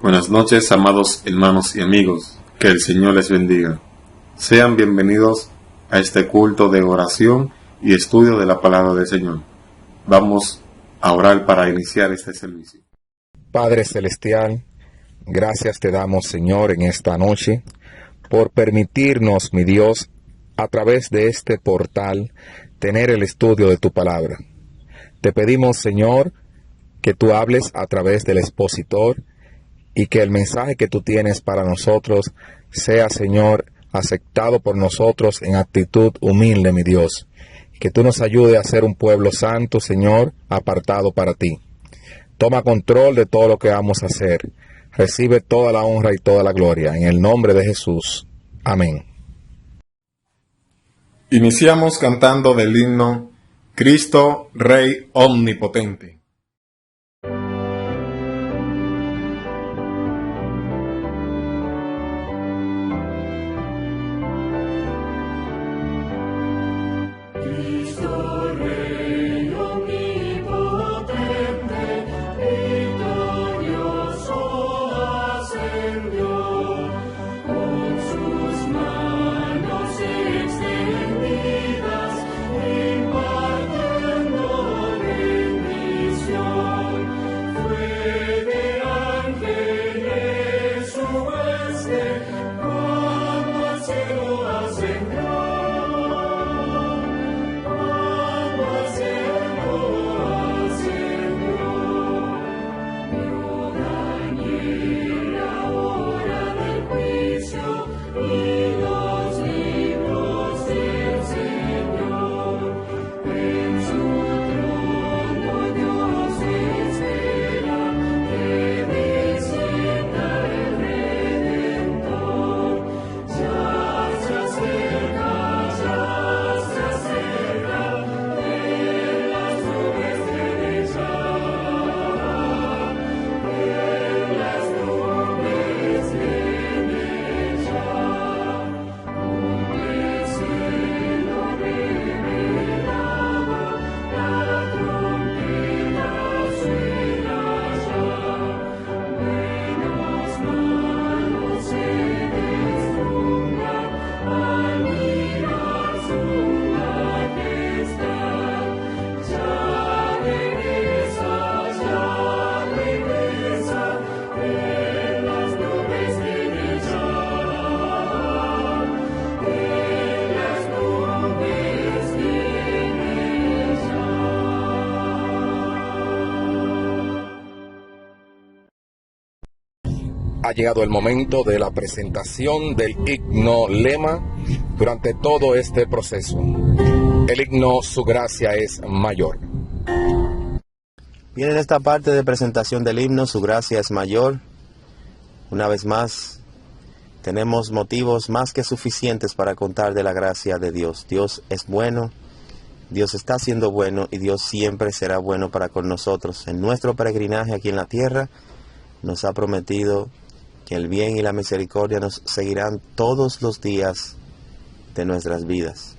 Buenas noches, amados hermanos y amigos, que el Señor les bendiga. Sean bienvenidos a este culto de oración y estudio de la palabra del Señor. Vamos a orar para iniciar este servicio. Padre Celestial, gracias te damos, Señor, en esta noche, por permitirnos, mi Dios, a través de este portal, tener el estudio de tu palabra. Te pedimos, Señor, que tú hables a través del expositor y que el mensaje que tú tienes para nosotros sea, Señor, aceptado por nosotros en actitud humilde, mi Dios. Que tú nos ayudes a ser un pueblo santo, Señor, apartado para ti. Toma control de todo lo que vamos a hacer. Recibe toda la honra y toda la gloria. En el nombre de Jesús. Amén. Iniciamos cantando del himno Cristo, Rey Omnipotente. Ha llegado el momento de la presentación del himno lema durante todo este proceso. El himno Su Gracia es Mayor. Bien, en esta parte de presentación del himno Su Gracia es Mayor, una vez más, tenemos motivos más que suficientes para contar de la gracia de Dios. Dios es bueno, Dios está siendo bueno y Dios siempre será bueno para con nosotros. En nuestro peregrinaje aquí en la tierra, nos ha prometido que el bien y la misericordia nos seguirán todos los días de nuestras vidas.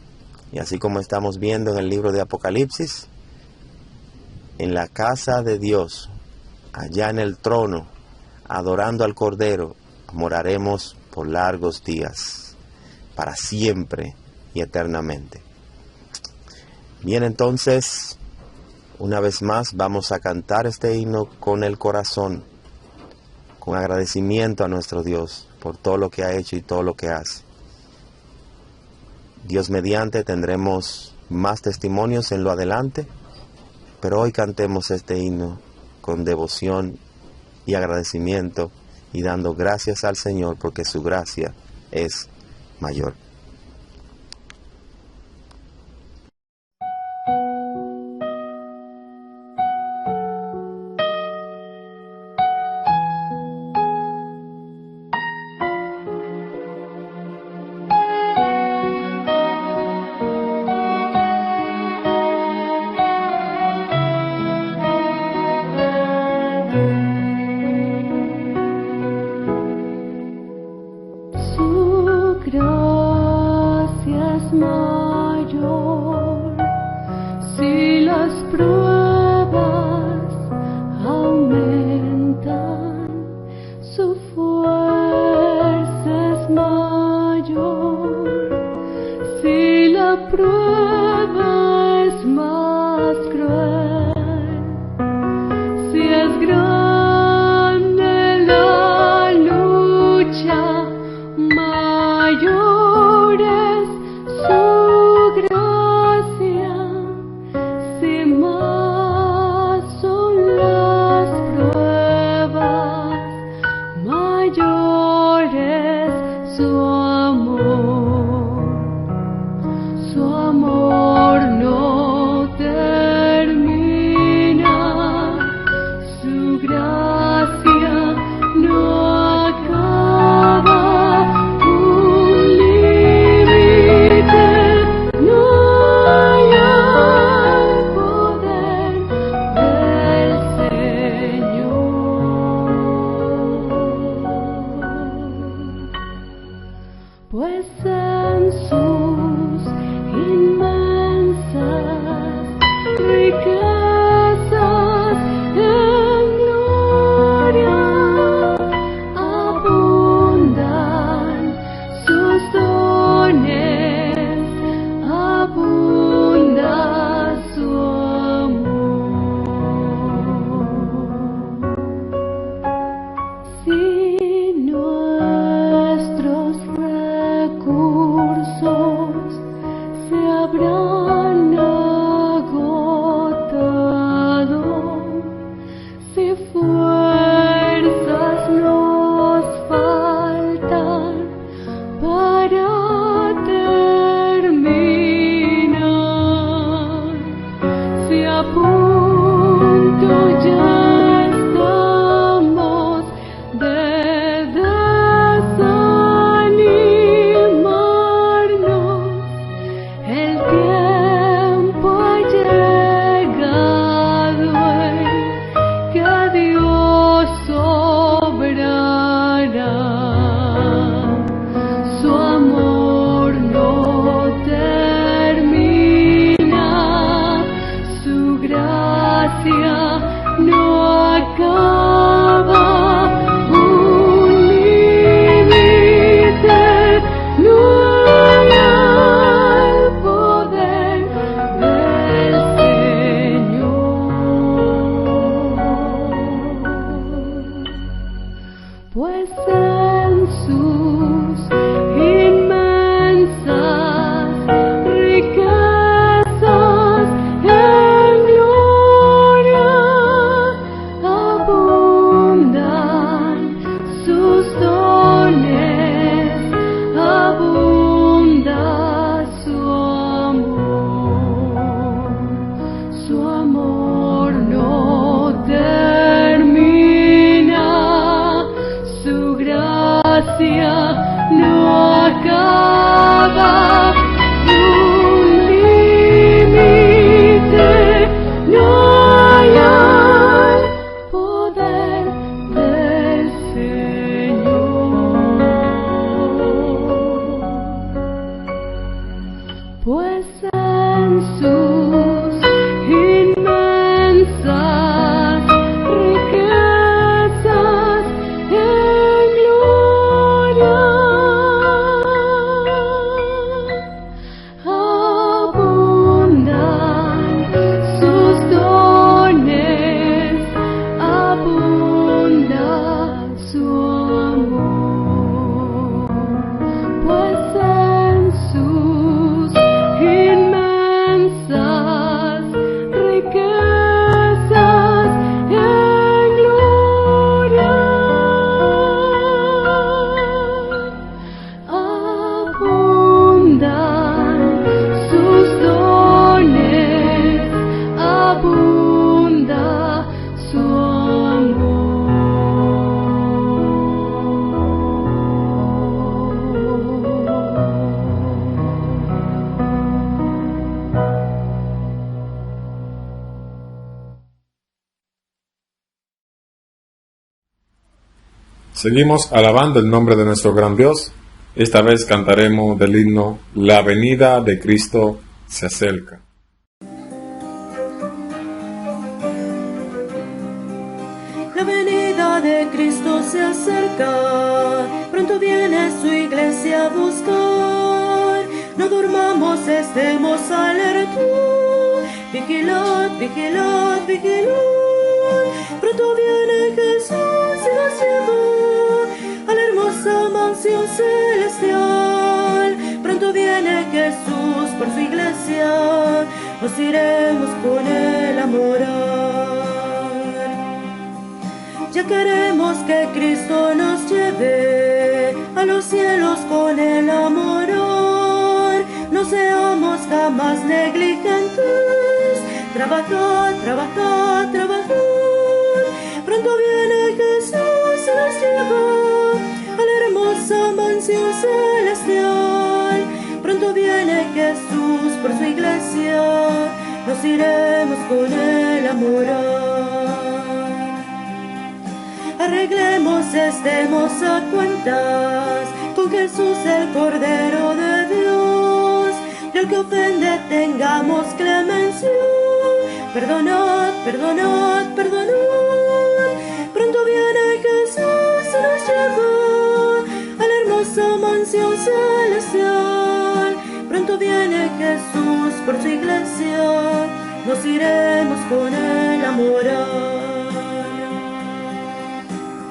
Y así como estamos viendo en el libro de Apocalipsis, en la casa de Dios, allá en el trono, adorando al Cordero, moraremos por largos días, para siempre y eternamente. Bien, entonces, una vez más vamos a cantar este himno con el corazón, con agradecimiento a nuestro Dios por todo lo que ha hecho y todo lo que hace. Dios mediante tendremos más testimonios en lo adelante, pero hoy cantemos este himno con devoción y agradecimiento y dando gracias al Señor porque su gracia es mayor. Su gracia pues en sus inmensas riquezas en gloria abundan sus dones, abunda su amor no termina, su gracia no acaba, su límite no hay al poder del Señor, pues en sus inmensas riquezas en gloria abundan sus dones, abunda su amor, pues en sus inmensas riquezas en gloria abundan sus dones, abunda su Seguimos alabando el nombre de nuestro gran Dios. Esta vez cantaremos del himno La venida de Cristo se acerca. La venida de Cristo se acerca, pronto viene su iglesia a buscar. No durmamos, estemos alertos, vigilad, vigilad, vigilad. Pronto viene Jesús y nos lleva a la hermosa mansión celestial. Pronto viene Jesús por su iglesia, nos iremos con él a morar. Ya queremos que Cristo nos lleve a los cielos con él a morar. No seamos jamás negligentes, trabajad, trabajad, trabajad. Pronto viene Jesús y nos lleva a la hermosa mansión celestial. Pronto viene Jesús por su iglesia, nos iremos con él a morar. Arreglemos, estemos a cuentas con Jesús el Cordero de Dios. Del que ofende tengamos clemencia, perdonad, perdonad, perdonad. Pronto viene Jesús y nos lleva a la hermosa mansión celestial. Pronto viene Jesús por su iglesia, nos iremos con él a morar.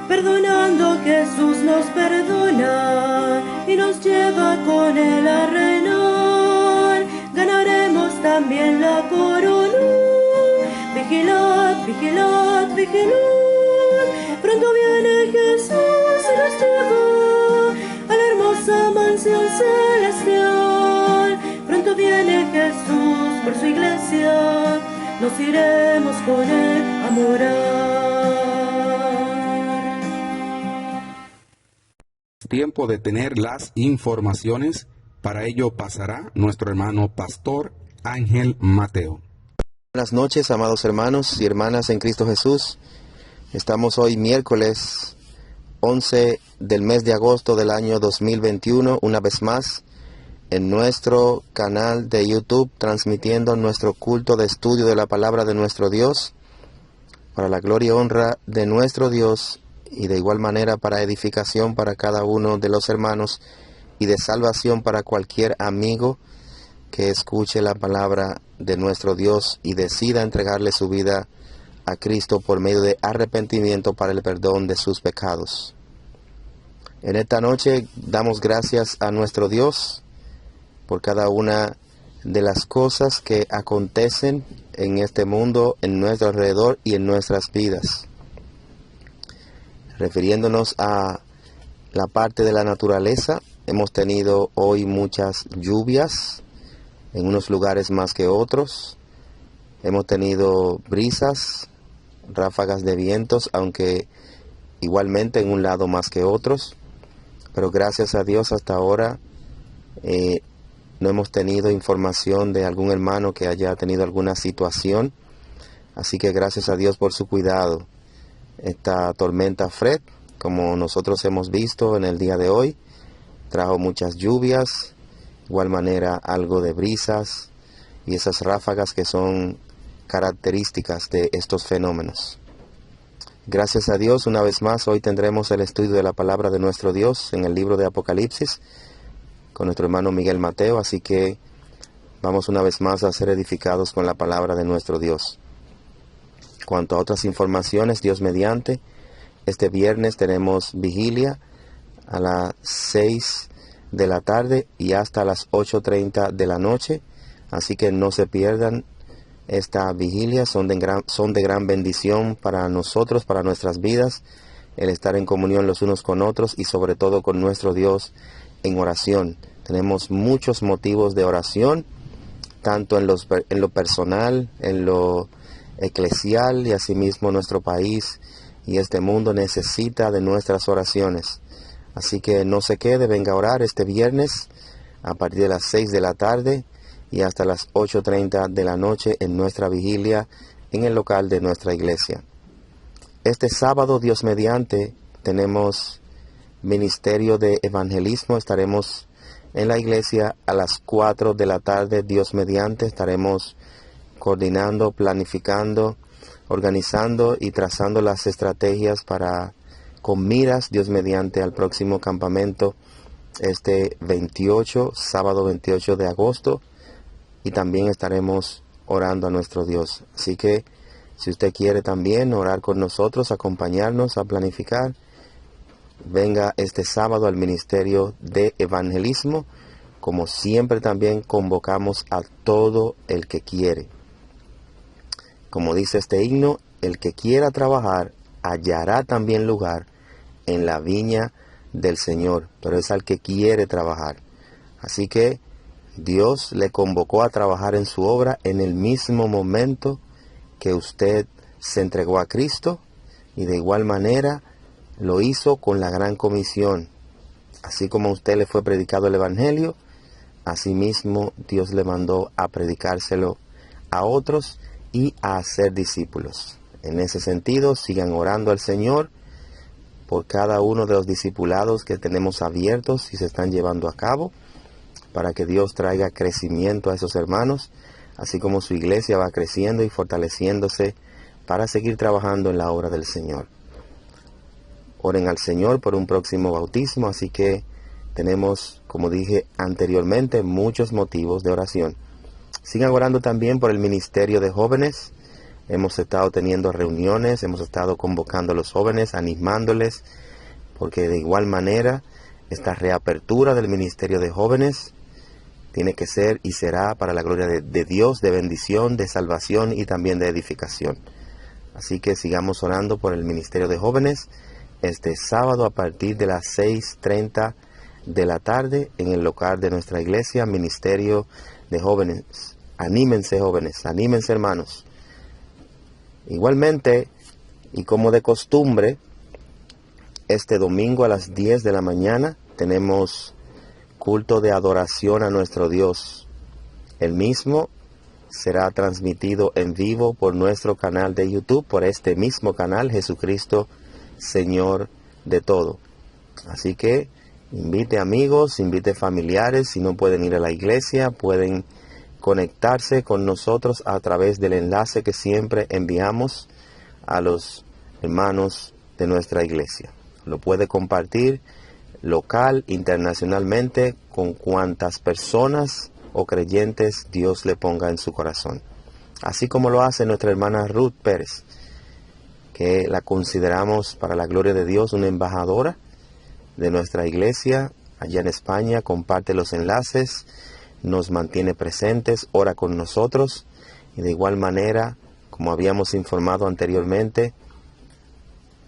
Perdonando Jesús nos perdona y nos lleva con él a reinar. Ganaremos también la corona. Vigilad, vigilad, vigilad. Pronto viene Jesús y nos lleva a la hermosa mansión celestial. Pronto viene Jesús por su iglesia, nos iremos con él a morar. Tiempo de tener las informaciones. Para ello pasará nuestro hermano pastor Ángel Mateo. Buenas noches, amados hermanos y hermanas en Cristo Jesús. Estamos hoy miércoles 11 del mes de agosto del año 2021, una vez más en nuestro canal de YouTube, transmitiendo nuestro culto de estudio de la palabra de nuestro Dios, para la gloria y honra de nuestro Dios, y de igual manera para edificación para cada uno de los hermanos y de salvación para cualquier amigo que escuche la palabra de nuestro Dios y decida entregarle su vida a Cristo por medio de arrepentimiento para el perdón de sus pecados. En esta noche damos gracias a nuestro Dios por cada una de las cosas que acontecen en este mundo, en nuestro alrededor y en nuestras vidas. Refiriéndonos a la parte de la naturaleza, hemos tenido hoy muchas lluvias, en unos lugares más que otros. Hemos tenido brisas, ráfagas de vientos, aunque igualmente en un lado más que otros. Pero gracias a Dios hasta ahora no hemos tenido información de algún hermano que haya tenido alguna situación. Así que gracias a Dios por su cuidado. Esta tormenta Fred, como nosotros hemos visto en el día de hoy, trajo muchas lluvias, de igual manera algo de brisas y esas ráfagas que son características de estos fenómenos. Gracias a Dios, una vez más, hoy tendremos el estudio de la palabra de nuestro Dios en el libro de Apocalipsis con nuestro hermano Miguel Mateo, así que vamos una vez más a ser edificados con la palabra de nuestro Dios. Cuanto a otras informaciones, Dios mediante, este viernes tenemos vigilia a las 6 de la tarde y hasta las 8:30 de la noche, así que no se pierdan esta vigilia. Son de gran bendición para nosotros, para nuestras vidas, el estar en comunión los unos con otros y sobre todo con nuestro Dios en oración. Tenemos muchos motivos de oración, tanto en lo personal, en lo eclesial, y asimismo nuestro país y este mundo necesita de nuestras oraciones. Así que no se quede, venga a orar este viernes a partir de las 6 de la tarde y hasta las 8:30 de la noche en nuestra vigilia en el local de nuestra iglesia. Este sábado, Dios mediante, tenemos ministerio de evangelismo. Estaremos en la iglesia a las 4 de la tarde, Dios mediante. Estaremos coordinando, planificando, organizando y trazando las estrategias para, con miras, Dios mediante, al próximo campamento este sábado 28 de agosto. Y también estaremos orando a nuestro Dios. Así que si usted quiere también orar con nosotros, acompañarnos a planificar, venga este sábado al ministerio de evangelismo. Como siempre también convocamos a todo el que quiere. Como dice este himno, el que quiera trabajar hallará también lugar en la viña del Señor. Pero es al que quiere trabajar. Así que Dios le convocó a trabajar en su obra en el mismo momento que usted se entregó a Cristo, y de igual manera lo hizo con la gran comisión. Así como a usted le fue predicado el Evangelio, asimismo Dios le mandó a predicárselo a otros y a hacer discípulos. En ese sentido, sigan orando al Señor por cada uno de los discipulados que tenemos abiertos y se están llevando a cabo, para que Dios traiga crecimiento a esos hermanos, así como su iglesia va creciendo y fortaleciéndose para seguir trabajando en la obra del Señor. Oren al Señor por un próximo bautismo, así que tenemos, como dije anteriormente, muchos motivos de oración. Sigan orando también por el ministerio de jóvenes. Hemos estado teniendo reuniones, hemos estado convocando a los jóvenes, animándoles, porque de igual manera esta reapertura del ministerio de jóvenes tiene que ser y será para la gloria de Dios, de bendición, de salvación y también de edificación. Así que sigamos orando por el ministerio de jóvenes este sábado a partir de las 6:30 de la tarde en el local de nuestra iglesia, ministerio de jóvenes. Anímense, jóvenes, anímense, hermanos. Igualmente, y como de costumbre, este domingo a las 10 de la mañana tenemos culto de adoración a nuestro Dios. El mismo será transmitido en vivo por nuestro canal de YouTube, por este mismo canal, Jesucristo, Señor de todo. Así que invite amigos, invite familiares. Si no pueden ir a la iglesia, pueden conectarse con nosotros a través del enlace que siempre enviamos a los hermanos de nuestra iglesia. Lo puede compartir local, internacionalmente, con cuantas personas o creyentes Dios le ponga en su corazón. Así como lo hace nuestra hermana Ruth Pérez, que la consideramos para la gloria de Dios una embajadora de nuestra iglesia allá en España, comparte los enlaces, nos mantiene presentes, ora con nosotros y de igual manera, como habíamos informado anteriormente,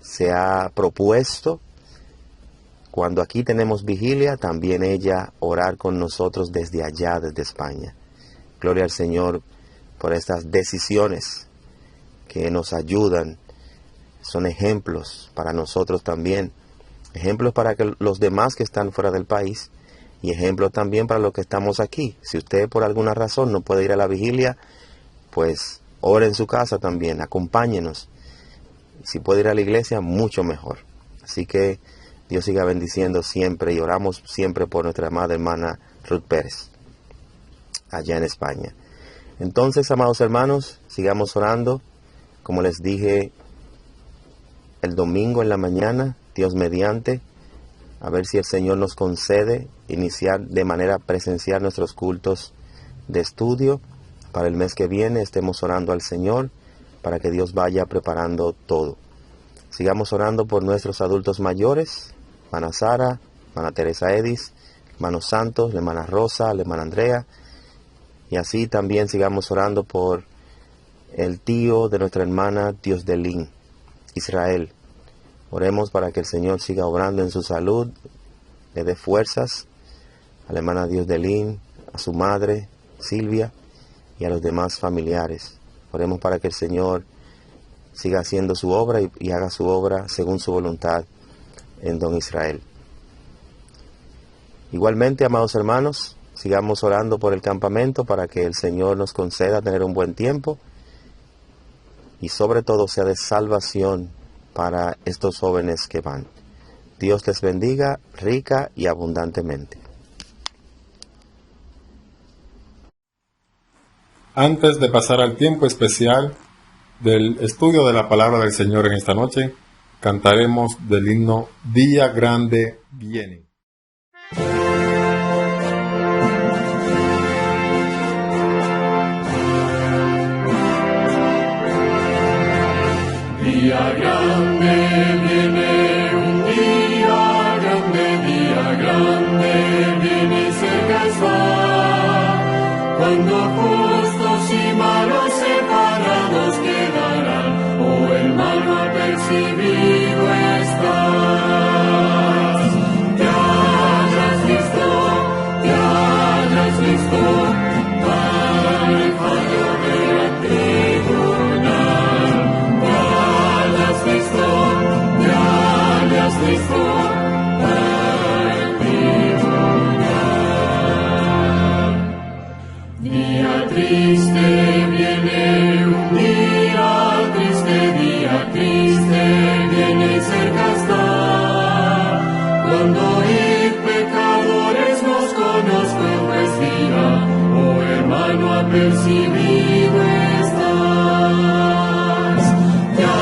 se ha propuesto, cuando aquí tenemos vigilia, también ella orar con nosotros desde allá, desde España. Gloria al Señor por estas decisiones que nos ayudan, son ejemplos para nosotros también, ejemplos para que los demás que están fuera del país y ejemplos también para los que estamos aquí. Si usted por alguna razón no puede ir a la vigilia, pues ore en su casa también, acompáñenos. Si puede ir a la iglesia, mucho mejor. Así que Dios siga bendiciendo siempre y oramos siempre por nuestra amada hermana Ruth Pérez, allá en España. Entonces, amados hermanos, sigamos orando. Como les dije el domingo en la mañana, Dios mediante, a ver si el Señor nos concede iniciar de manera presencial nuestros cultos de estudio. Para el mes que viene estemos orando al Señor para que Dios vaya preparando todo. Sigamos orando por nuestros adultos mayores, hermana Sara, hermana Teresa Edis, hermanos Santos, la hermana Rosa, la hermana Andrea, y así también sigamos orando por el tío de nuestra hermana Diosdelín, Israel. Oremos para que el Señor siga obrando en su salud, le dé fuerzas a la hermana Diosdelín, a su madre Silvia y a los demás familiares. Oremos para que el Señor siga haciendo su obra y haga su obra según su voluntad en don Israel. Igualmente, amados hermanos, sigamos orando por el campamento para que el Señor nos conceda tener un buen tiempo y sobre todo sea de salvación para estos jóvenes que van. Dios les bendiga rica y abundantemente. Antes de pasar al tiempo especial del estudio de la palabra del Señor en esta noche, cantaremos del himno Día Grande Viene. Día grande viene, un día grande viene y cerca está, cuando justos y malos separados quedarán, oh hermano apercibido estás. Te hayas listo para el fallo del tribunal. Listo para el tribunal. Día triste viene, un día triste viene y cerca está, cuando ir pecadores nos conozco pues día, oh hermano apercibido estás. Ya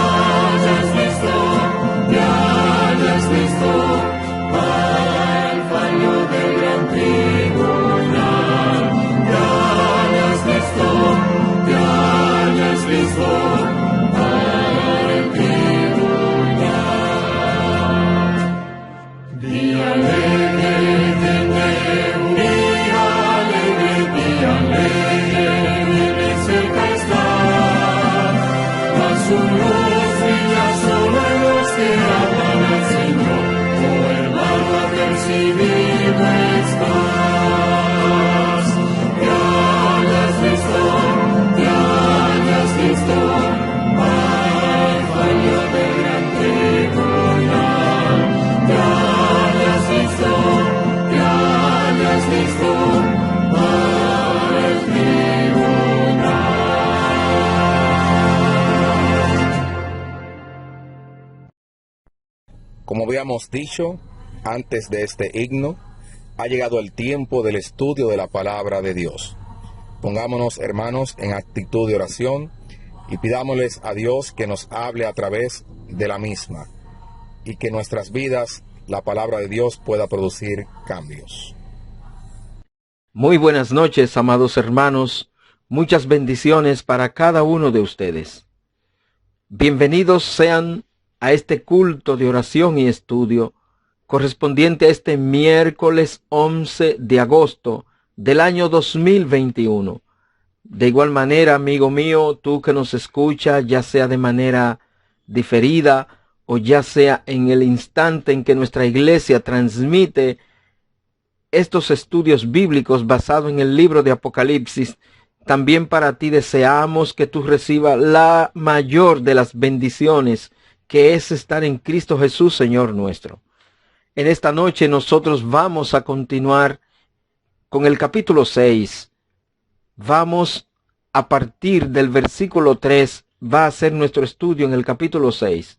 listo para el fallo del gran tribunal. Ya listo para el tribunal. Día alegre, un día alegre, viene cerca está, mas su luz brilla solo en los que aman al Señor, oh hermano apercibido estás. Ya listo para el fallo del gran tribunal. Ya listo para el tribunal. Como habíamos dicho antes de este himno, ha llegado el tiempo del estudio de la palabra de Dios. Pongámonos, hermanos, en actitud de oración y pidámosles a Dios que nos hable a través de la misma y que en nuestras vidas la palabra de Dios pueda producir cambios. Muy buenas noches, amados hermanos. Muchas bendiciones para cada uno de ustedes. Bienvenidos sean a este culto de oración y estudio correspondiente a este miércoles 11 de agosto del año 2021. De igual manera, amigo mío, tú que nos escuchas, ya sea de manera diferida o ya sea en el instante en que nuestra iglesia transmite estos estudios bíblicos basados en el libro de Apocalipsis, también para ti deseamos que tú recibas la mayor de las bendiciones, que es estar en Cristo Jesús, Señor nuestro. En esta noche nosotros vamos a continuar con el capítulo 6. Vamos a partir del versículo 3, va a ser nuestro estudio en el capítulo 6.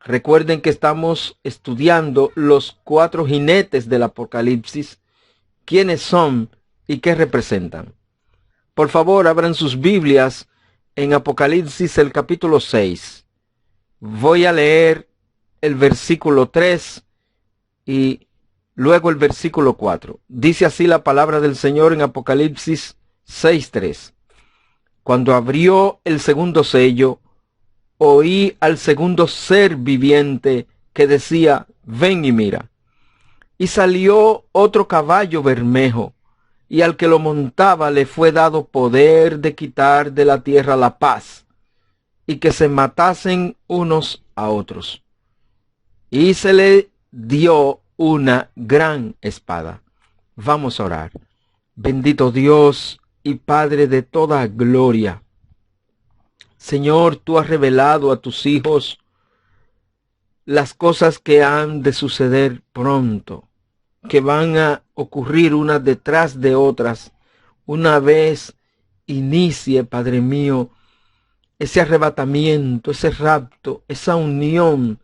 Recuerden que estamos estudiando los 4 jinetes del Apocalipsis, quiénes son y qué representan. Por favor, abran sus Biblias en Apocalipsis el capítulo 6. Voy a leer el versículo 3 y luego el versículo 4. Dice así la palabra del Señor en Apocalipsis 6:3. Cuando abrió el segundo sello, oí al segundo ser viviente que decía: ven y mira. Y salió otro caballo bermejo, y al que lo montaba le fue dado poder de quitar de la tierra la paz, y que se matasen unos a otros. Y se le dio una gran espada. Vamos a orar. Bendito Dios y Padre de toda gloria, Señor, tú has revelado a tus hijos las cosas que han de suceder pronto, que van a ocurrir unas detrás de otras, una vez inicie, Padre mío, ese arrebatamiento, ese rapto, esa unión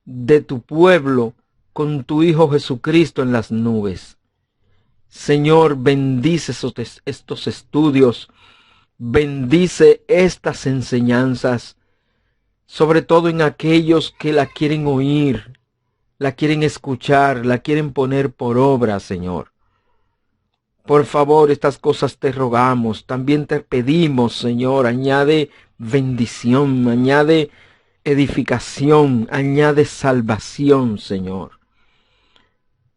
de tu pueblo con tu Hijo Jesucristo en las nubes. Señor, bendice estos estudios, bendice estas enseñanzas, sobre todo en aquellos que la quieren oír, la quieren escuchar, la quieren poner por obra, Señor. Por favor, estas cosas te rogamos, también te pedimos, Señor, añade bendición, añade edificación, añade salvación, Señor.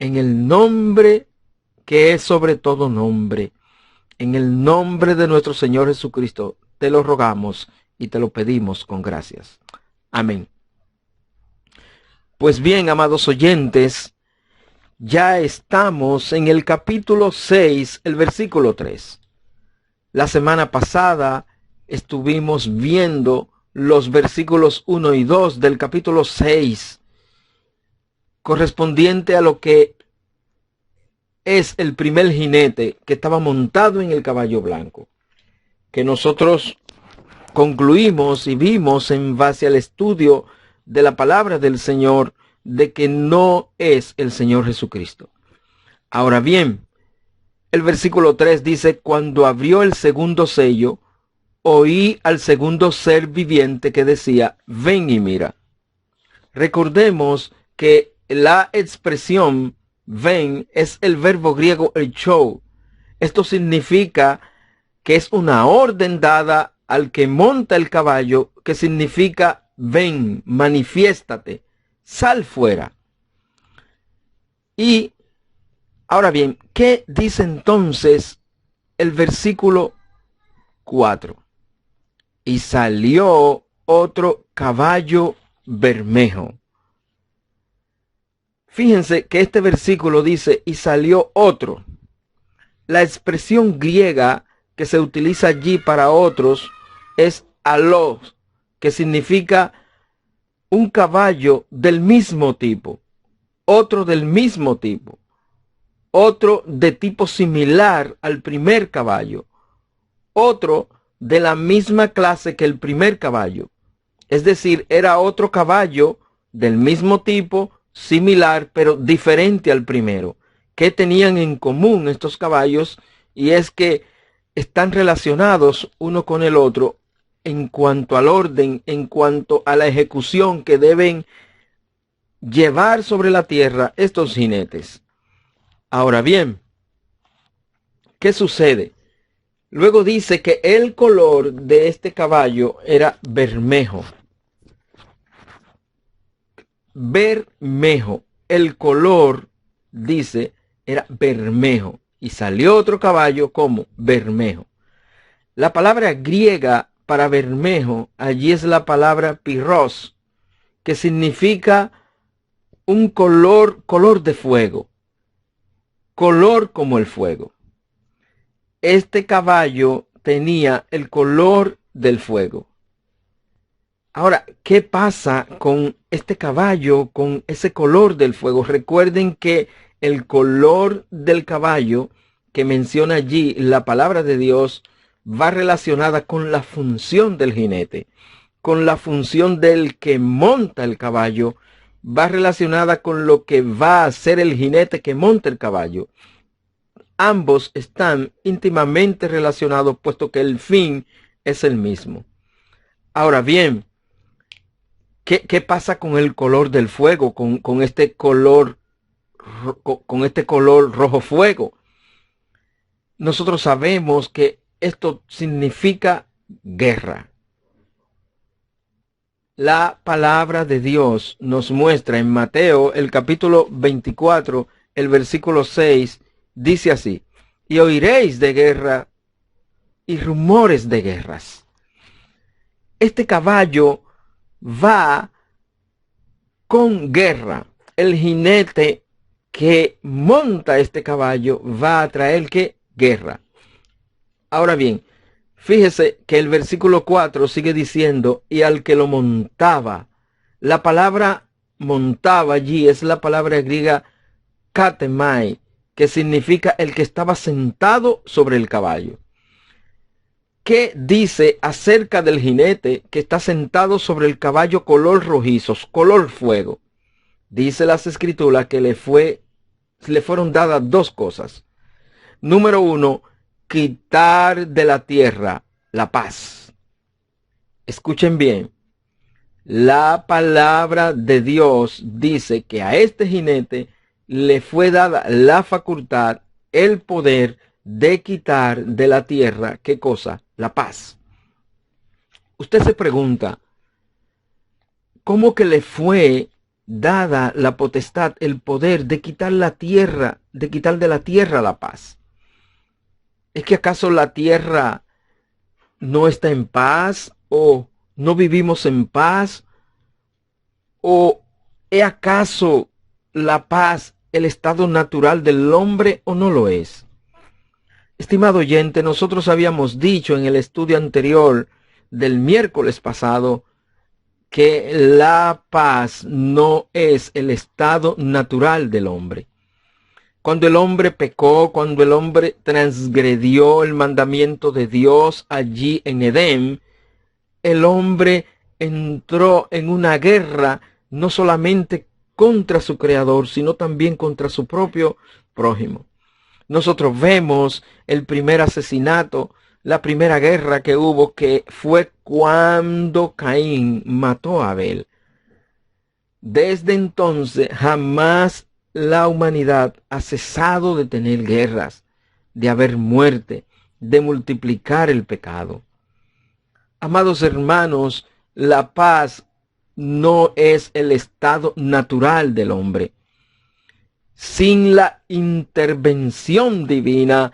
En el nombre que es sobre todo nombre, en el nombre de nuestro Señor Jesucristo, te lo rogamos y te lo pedimos con gracias. Amén. Pues bien, amados oyentes, ya estamos en el capítulo 6, el versículo 3. La semana pasada estuvimos viendo los versículos 1 y 2 del capítulo 6, correspondiente a lo que es el primer jinete que estaba montado en el caballo blanco, que nosotros concluimos y vimos en base al estudio de la palabra del Señor de que no es el Señor Jesucristo. Ahora bien, el versículo 3 dice: cuando abrió el segundo sello, oí al segundo ser viviente que decía: ven y mira. Recordemos que la expresión ven es el verbo griego echou. Esto significa que es una orden dada al que monta el caballo, que significa ven, manifiéstate, sal fuera. Y ahora bien, ¿qué dice entonces el versículo 4? Y salió otro caballo bermejo. Fíjense que este versículo dice: y salió otro. La expresión griega que se utiliza allí para otros es alos, que significa un caballo del mismo tipo, otro del mismo tipo, otro de tipo similar al primer caballo, otro de la misma clase que el primer caballo. Es decir, era otro caballo del mismo tipo, similar, pero diferente al primero. ¿Qué tenían en común estos caballos? Y es que están relacionados uno con el otro en cuanto al orden, en cuanto a la ejecución que deben llevar sobre la tierra estos jinetes. Ahora bien, ¿qué sucede? Luego dice que el color de este caballo era bermejo. bermejo. El color, dice, era bermejo. Y salió otro caballo como bermejo. La palabra griega para bermejo, allí es la palabra pirros, que significa un color de fuego. Color como el fuego. Este caballo tenía el color del fuego. Ahora, ¿qué pasa con este caballo, con ese color del fuego? Recuerden que el color del caballo que menciona allí la palabra de Dios va relacionada con la función del jinete, con la función del que monta el caballo, va relacionada con lo que va a hacer el jinete que monta el caballo. Ambos están íntimamente relacionados, puesto que el fin es el mismo. Ahora bien, ¿qué pasa con el color del fuego, con este color rojo fuego? Nosotros sabemos que esto significa guerra. La palabra de Dios nos muestra en Mateo, el capítulo 24, el versículo 6, dice así: y oiréis de guerra y rumores de guerras. Este caballo va con guerra. El jinete que monta este caballo va a traer ¿qué? Guerra. Ahora bien, fíjese que el versículo 4 sigue diciendo, y al que lo montaba. La palabra montaba allí es la palabra griega katemai, que significa el que estaba sentado sobre el caballo. ¿Qué dice acerca del jinete que está sentado sobre el caballo color rojizo, color fuego? Dice las escrituras que le fueron dadas dos cosas. Número 1, quitar de la tierra la paz. Escuchen bien. La palabra de Dios dice que a este jinete le fue dada la facultad, el poder de quitar de la tierra, ¿qué cosa? La paz. Usted se pregunta, ¿cómo que le fue dada la potestad, el poder de quitar la tierra, de quitar de la tierra la paz? ¿Es que acaso la tierra no está en paz? ¿O no vivimos en paz? ¿O es acaso la paz el estado natural del hombre o no lo es? Estimado oyente, nosotros habíamos dicho en el estudio anterior del miércoles pasado que la paz no es el estado natural del hombre. Cuando el hombre pecó, cuando el hombre transgredió el mandamiento de Dios allí en Edén, el hombre entró en una guerra no solamente contra su creador, sino también contra su propio prójimo. Nosotros vemos el primer asesinato, la primera guerra que hubo, que fue cuando Caín mató a Abel. Desde entonces jamás la humanidad ha cesado de tener guerras, de haber muerte, de multiplicar el pecado. Amados hermanos, la paz no es el estado natural del hombre. Sin la intervención divina,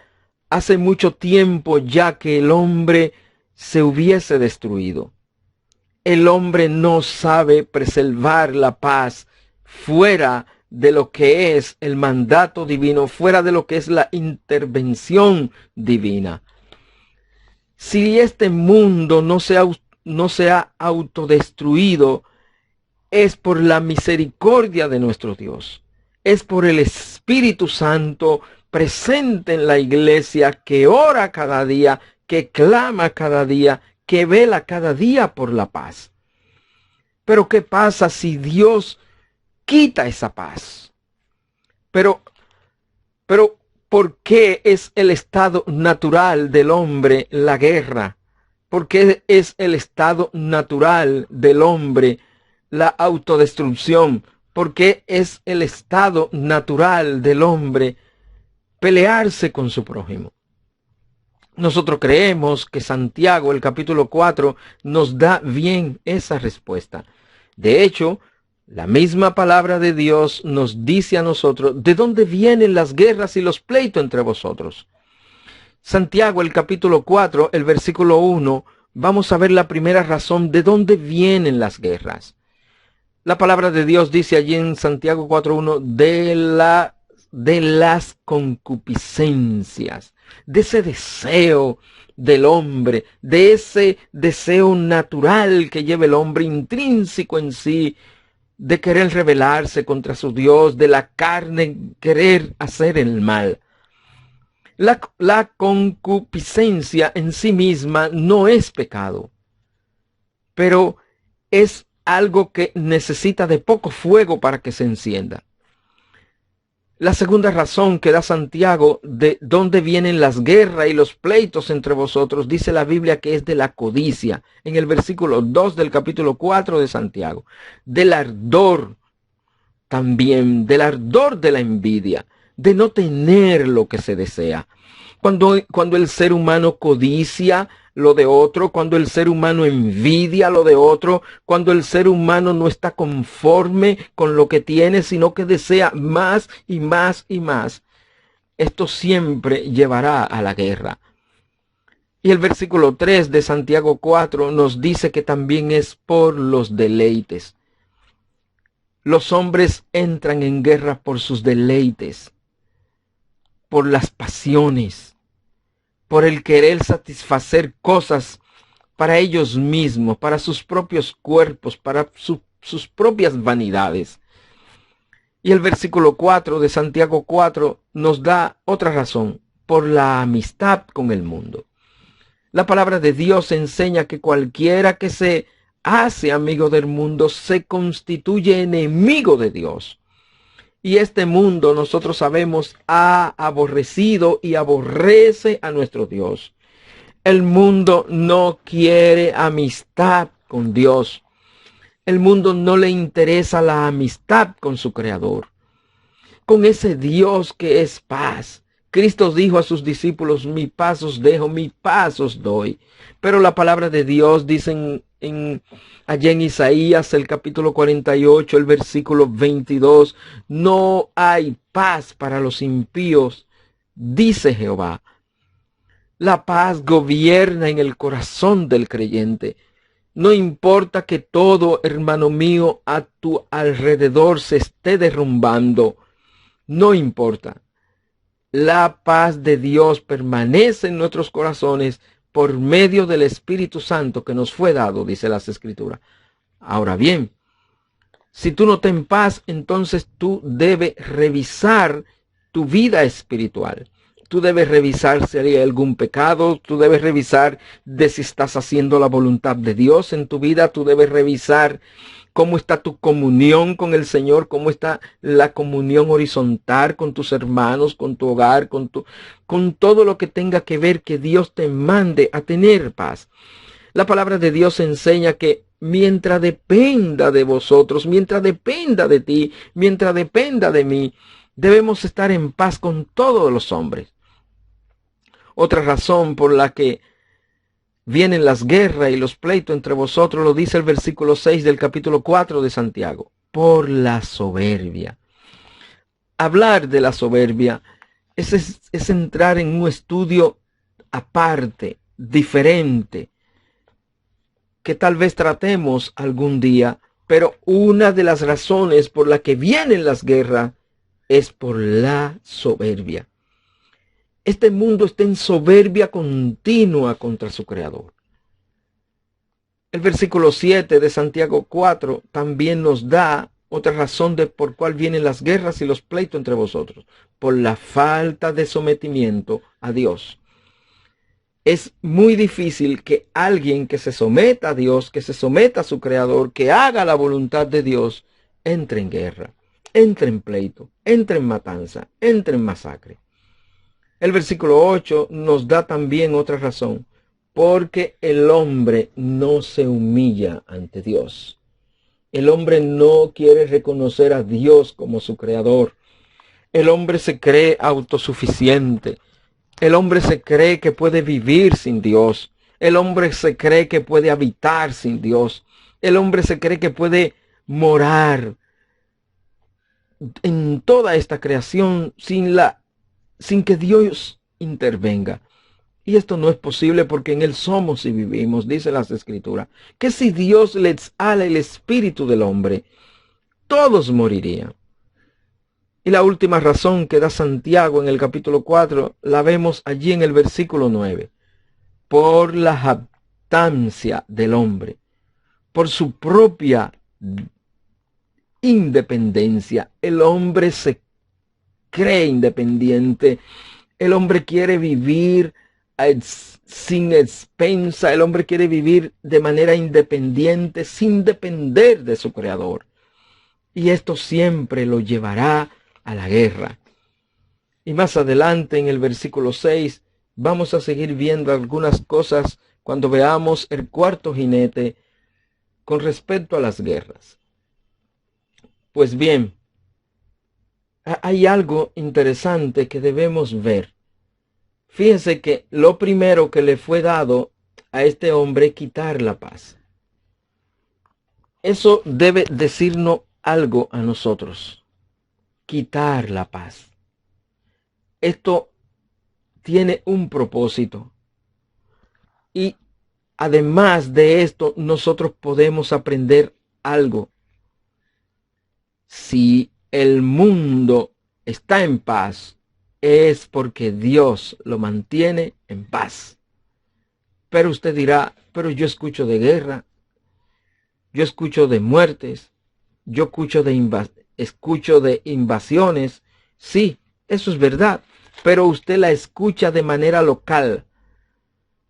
hace mucho tiempo ya que el hombre se hubiese destruido. El hombre no sabe preservar la paz fuera de lo que es el mandato divino, fuera de lo que es la intervención divina. Si este mundo no se ha autodestruido, es por la misericordia de nuestro Dios. Es por el Espíritu Santo presente en la iglesia, que ora cada día, que clama cada día, que vela cada día por la paz. Pero ¿qué pasa si Dios quita esa paz? Pero ¿por qué es el estado natural del hombre la guerra? ¿Por qué es el estado natural del hombre la autodestrucción? ¿Por qué es el estado natural del hombre pelearse con su prójimo? Nosotros creemos que Santiago, el capítulo 4, nos da bien esa respuesta. De hecho, La misma palabra de Dios nos dice a nosotros de dónde vienen las guerras y los pleitos entre vosotros. Santiago, el capítulo 4, el versículo 1, vamos a ver la primera razón de dónde vienen las guerras. La palabra de Dios dice allí en Santiago 4:1 de las concupiscencias, de ese deseo del hombre, de ese deseo natural que lleva el hombre intrínseco en sí, de querer rebelarse contra su Dios, de la carne querer hacer el mal. La concupiscencia en sí misma no es pecado, pero es algo que necesita de poco fuego para que se encienda. La segunda razón que da Santiago de dónde vienen las guerras y los pleitos entre vosotros, dice la Biblia que es de la codicia, en el versículo 2 del capítulo 4 de Santiago. Del ardor también, del ardor de la envidia, de no tener lo que se desea. Cuando el ser humano codicia lo de otro, cuando el ser humano envidia lo de otro, cuando el ser humano no está conforme con lo que tiene, sino que desea más y más y más, esto siempre llevará a la guerra. Y el versículo 3 de Santiago 4 nos dice que también es por los deleites. Los hombres entran en guerra por sus deleites, por las pasiones, por el querer satisfacer cosas para ellos mismos, para sus propios cuerpos, para sus propias vanidades. Y el versículo 4 de Santiago 4 nos da otra razón, por la amistad con el mundo. La palabra de Dios enseña que cualquiera que se hace amigo del mundo se constituye enemigo de Dios. Y este mundo, nosotros sabemos, ha aborrecido y aborrece a nuestro Dios. El mundo no quiere amistad con Dios. El mundo no le interesa la amistad con su Creador, con ese Dios que es paz. Cristo dijo a sus discípulos, mi paz os dejo, mi paz os doy. Pero la palabra de Dios dice allá en Isaías, el capítulo 48, el versículo 22, no hay paz para los impíos, dice Jehová. La paz gobierna en el corazón del creyente. No importa que todo, hermano mío, a tu alrededor se esté derrumbando. No importa. La paz de Dios permanece en nuestros corazones por medio del Espíritu Santo que nos fue dado, dice las Escrituras. Ahora bien, si tú no ten paz, entonces tú debes revisar tu vida espiritual. Tú debes revisar si hay algún pecado, tú debes revisar de si estás haciendo la voluntad de Dios en tu vida, tú debes revisar cómo está tu comunión con el Señor, cómo está la comunión horizontal con tus hermanos, con tu hogar, con todo lo que tenga que ver que Dios te mande a tener paz. La palabra de Dios enseña que mientras dependa de vosotros, mientras dependa de ti, mientras dependa de mí, debemos estar en paz con todos los hombres. Otra razón por la que vienen las guerras y los pleitos entre vosotros, lo dice el versículo 6 del capítulo 4 de Santiago, por la soberbia. Hablar de la soberbia es entrar en un estudio aparte, diferente, que tal vez tratemos algún día, pero una de las razones por la que vienen las guerras es por la soberbia. Este mundo está en soberbia continua contra su Creador. El versículo 7 de Santiago 4 también nos da otra razón de por cuál vienen las guerras y los pleitos entre vosotros. Por la falta de sometimiento a Dios. Es muy difícil que alguien que se someta a Dios, que se someta a su Creador, que haga la voluntad de Dios, entre en guerra, entre en pleito, entre en matanza, entre en masacre. El versículo 8 nos da también otra razón, porque el hombre no se humilla ante Dios. El hombre no quiere reconocer a Dios como su Creador. El hombre se cree autosuficiente. El hombre se cree que puede vivir sin Dios. El hombre se cree que puede habitar sin Dios. El hombre se cree que puede morar en toda esta creación sin que Dios intervenga. Y esto no es posible porque en Él somos y vivimos, dice las Escrituras, que si Dios les ala el espíritu del hombre, todos morirían. Y la última razón que da Santiago en el capítulo 4, la vemos allí en el versículo 9. Por la jactancia del hombre, por su propia independencia. El hombre se cree independiente. El hombre quiere vivir sin expensa. El hombre quiere vivir de manera independiente, sin depender de su creador. Y esto siempre lo llevará a la guerra. Y más adelante en el versículo 6 vamos a seguir viendo algunas cosas cuando veamos el cuarto jinete con respecto a las guerras. Pues bien, hay algo interesante que debemos ver. Fíjense que lo primero que le fue dado a este hombre es quitar la paz. Eso debe decirnos algo a nosotros. Quitar la paz. Esto tiene un propósito. Y además de esto, nosotros podemos aprender algo. Si el mundo está en paz, es porque Dios lo mantiene en paz. Pero usted dirá, pero yo escucho de guerra, yo escucho de muertes, yo escucho de invasiones. Sí, eso es verdad, pero usted la escucha de manera local,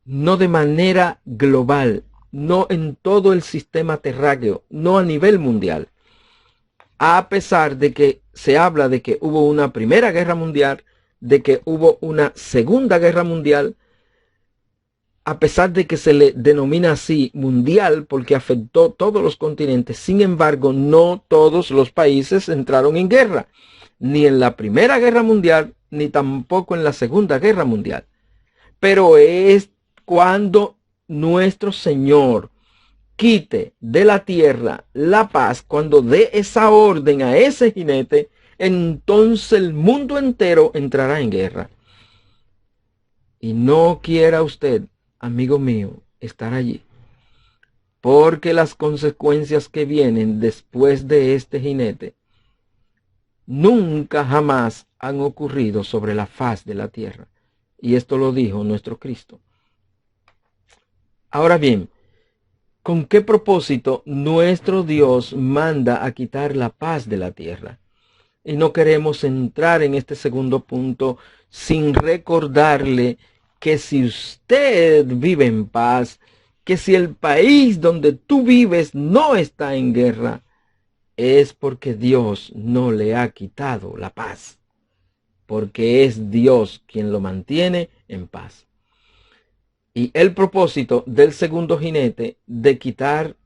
no de manera global, no en todo el sistema terráqueo, no a nivel mundial. A pesar de que se habla de que hubo una primera guerra mundial, de que hubo una segunda guerra mundial, a pesar de que se le denomina así mundial porque afectó todos los continentes, sin embargo, no todos los países entraron en guerra, ni en la primera guerra mundial, ni tampoco en la segunda guerra mundial. Pero es cuando nuestro Señor quite de la tierra la paz, cuando dé esa orden a ese jinete, entonces el mundo entero entrará en guerra. Y no quiera usted, amigo mío, estar allí, porque las consecuencias que vienen después de este jinete nunca jamás han ocurrido sobre la faz de la tierra. Y esto lo dijo nuestro Cristo. Ahora bien, ¿con qué propósito nuestro Dios manda a quitar la paz de la tierra? Y no queremos entrar en este segundo punto sin recordarle que si usted vive en paz, que si el país donde tú vives no está en guerra, es porque Dios no le ha quitado la paz, porque es Dios quien lo mantiene en paz. Y el propósito del segundo jinete de quitar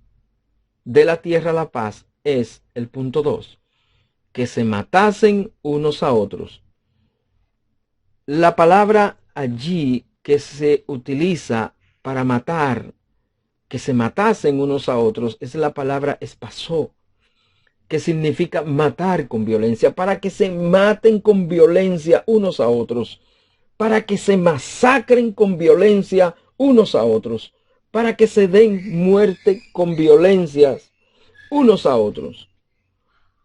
de la tierra la paz es el punto 2, que se matasen unos a otros. La palabra allí que se utiliza para matar, que se matasen unos a otros, es la palabra espasó, que significa matar con violencia, para que se maten con violencia unos a otros, para que se masacren con violencia unos a otros, para que se den muerte con violencias unos a otros.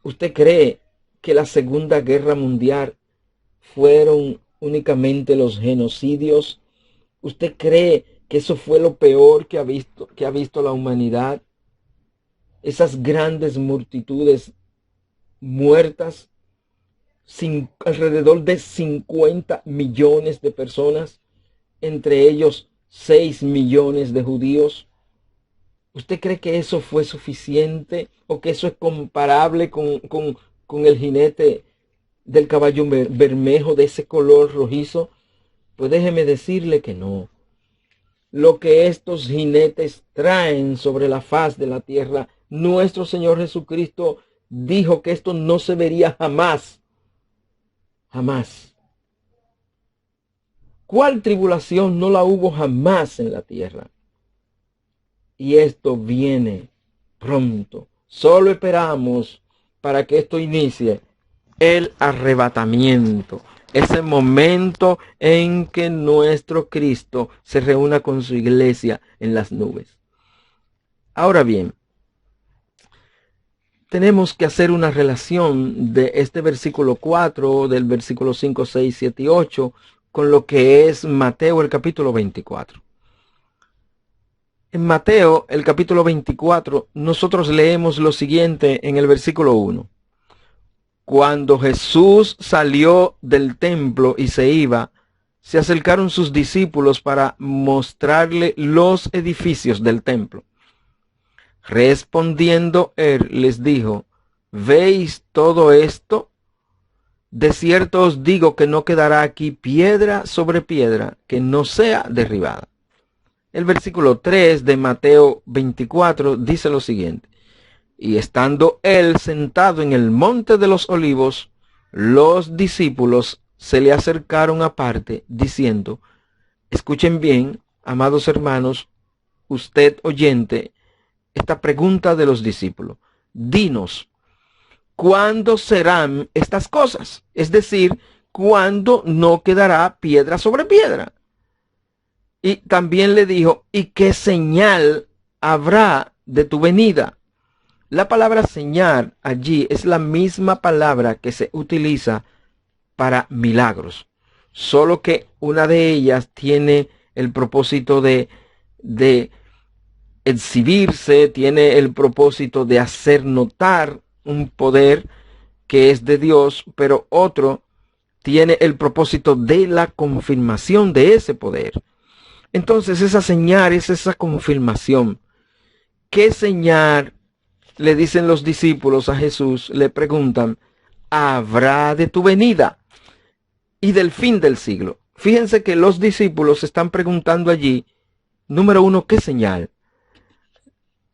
¿Usted cree que la Segunda Guerra Mundial fueron únicamente los genocidios? ¿Usted cree que eso fue lo peor que ha visto la humanidad? Esas grandes multitudes muertas, alrededor de 50 millones de personas, entre ellos 6 millones de judíos. ¿Usted cree que eso fue suficiente o que eso es comparable con el jinete del caballo bermejo de ese color rojizo? Pues déjeme decirle que no. Lo que estos jinetes traen sobre la faz de la tierra, nuestro Señor Jesucristo dijo que esto no se vería jamás. Jamás. ¿Cuál tribulación no la hubo jamás en la tierra? Y esto viene pronto Solo esperamos para que esto inicie el arrebatamiento, ese momento en que nuestro Cristo se reúna con su iglesia en las nubes. Ahora bien, tenemos que hacer una relación de este versículo 4, del versículo 5, 6, 7 y 8, con lo que es Mateo el capítulo 24. En Mateo el capítulo 24, nosotros leemos lo siguiente en el versículo 1. Cuando Jesús salió del templo y se iba, se acercaron sus discípulos para mostrarle los edificios del templo. Respondiendo él les dijo: ¿veis todo esto? De cierto os digo que no quedará aquí piedra sobre piedra que no sea derribada. El versículo 3 de Mateo 24 dice lo siguiente: y estando él sentado en el monte de los olivos, los discípulos se le acercaron aparte, diciendo: escuchen bien, amados hermanos, usted oyente, esta pregunta de los discípulos: dinos, ¿cuándo serán estas cosas? Es decir, ¿cuándo no quedará piedra sobre piedra? Y también le dijo: ¿y qué señal habrá de tu venida? La palabra señal allí es la misma palabra que se utiliza para milagros, solo que una de ellas tiene el propósito de exhibirse, tiene el propósito de hacer notar un poder que es de Dios, pero otro tiene el propósito de la confirmación de ese poder. Entonces esa señal es esa confirmación. ¿Qué señal le dicen los discípulos a Jesús? Le preguntan: ¿habrá de tu venida y del fin del siglo? Fíjense que los discípulos están preguntando allí, número 1, ¿qué señal?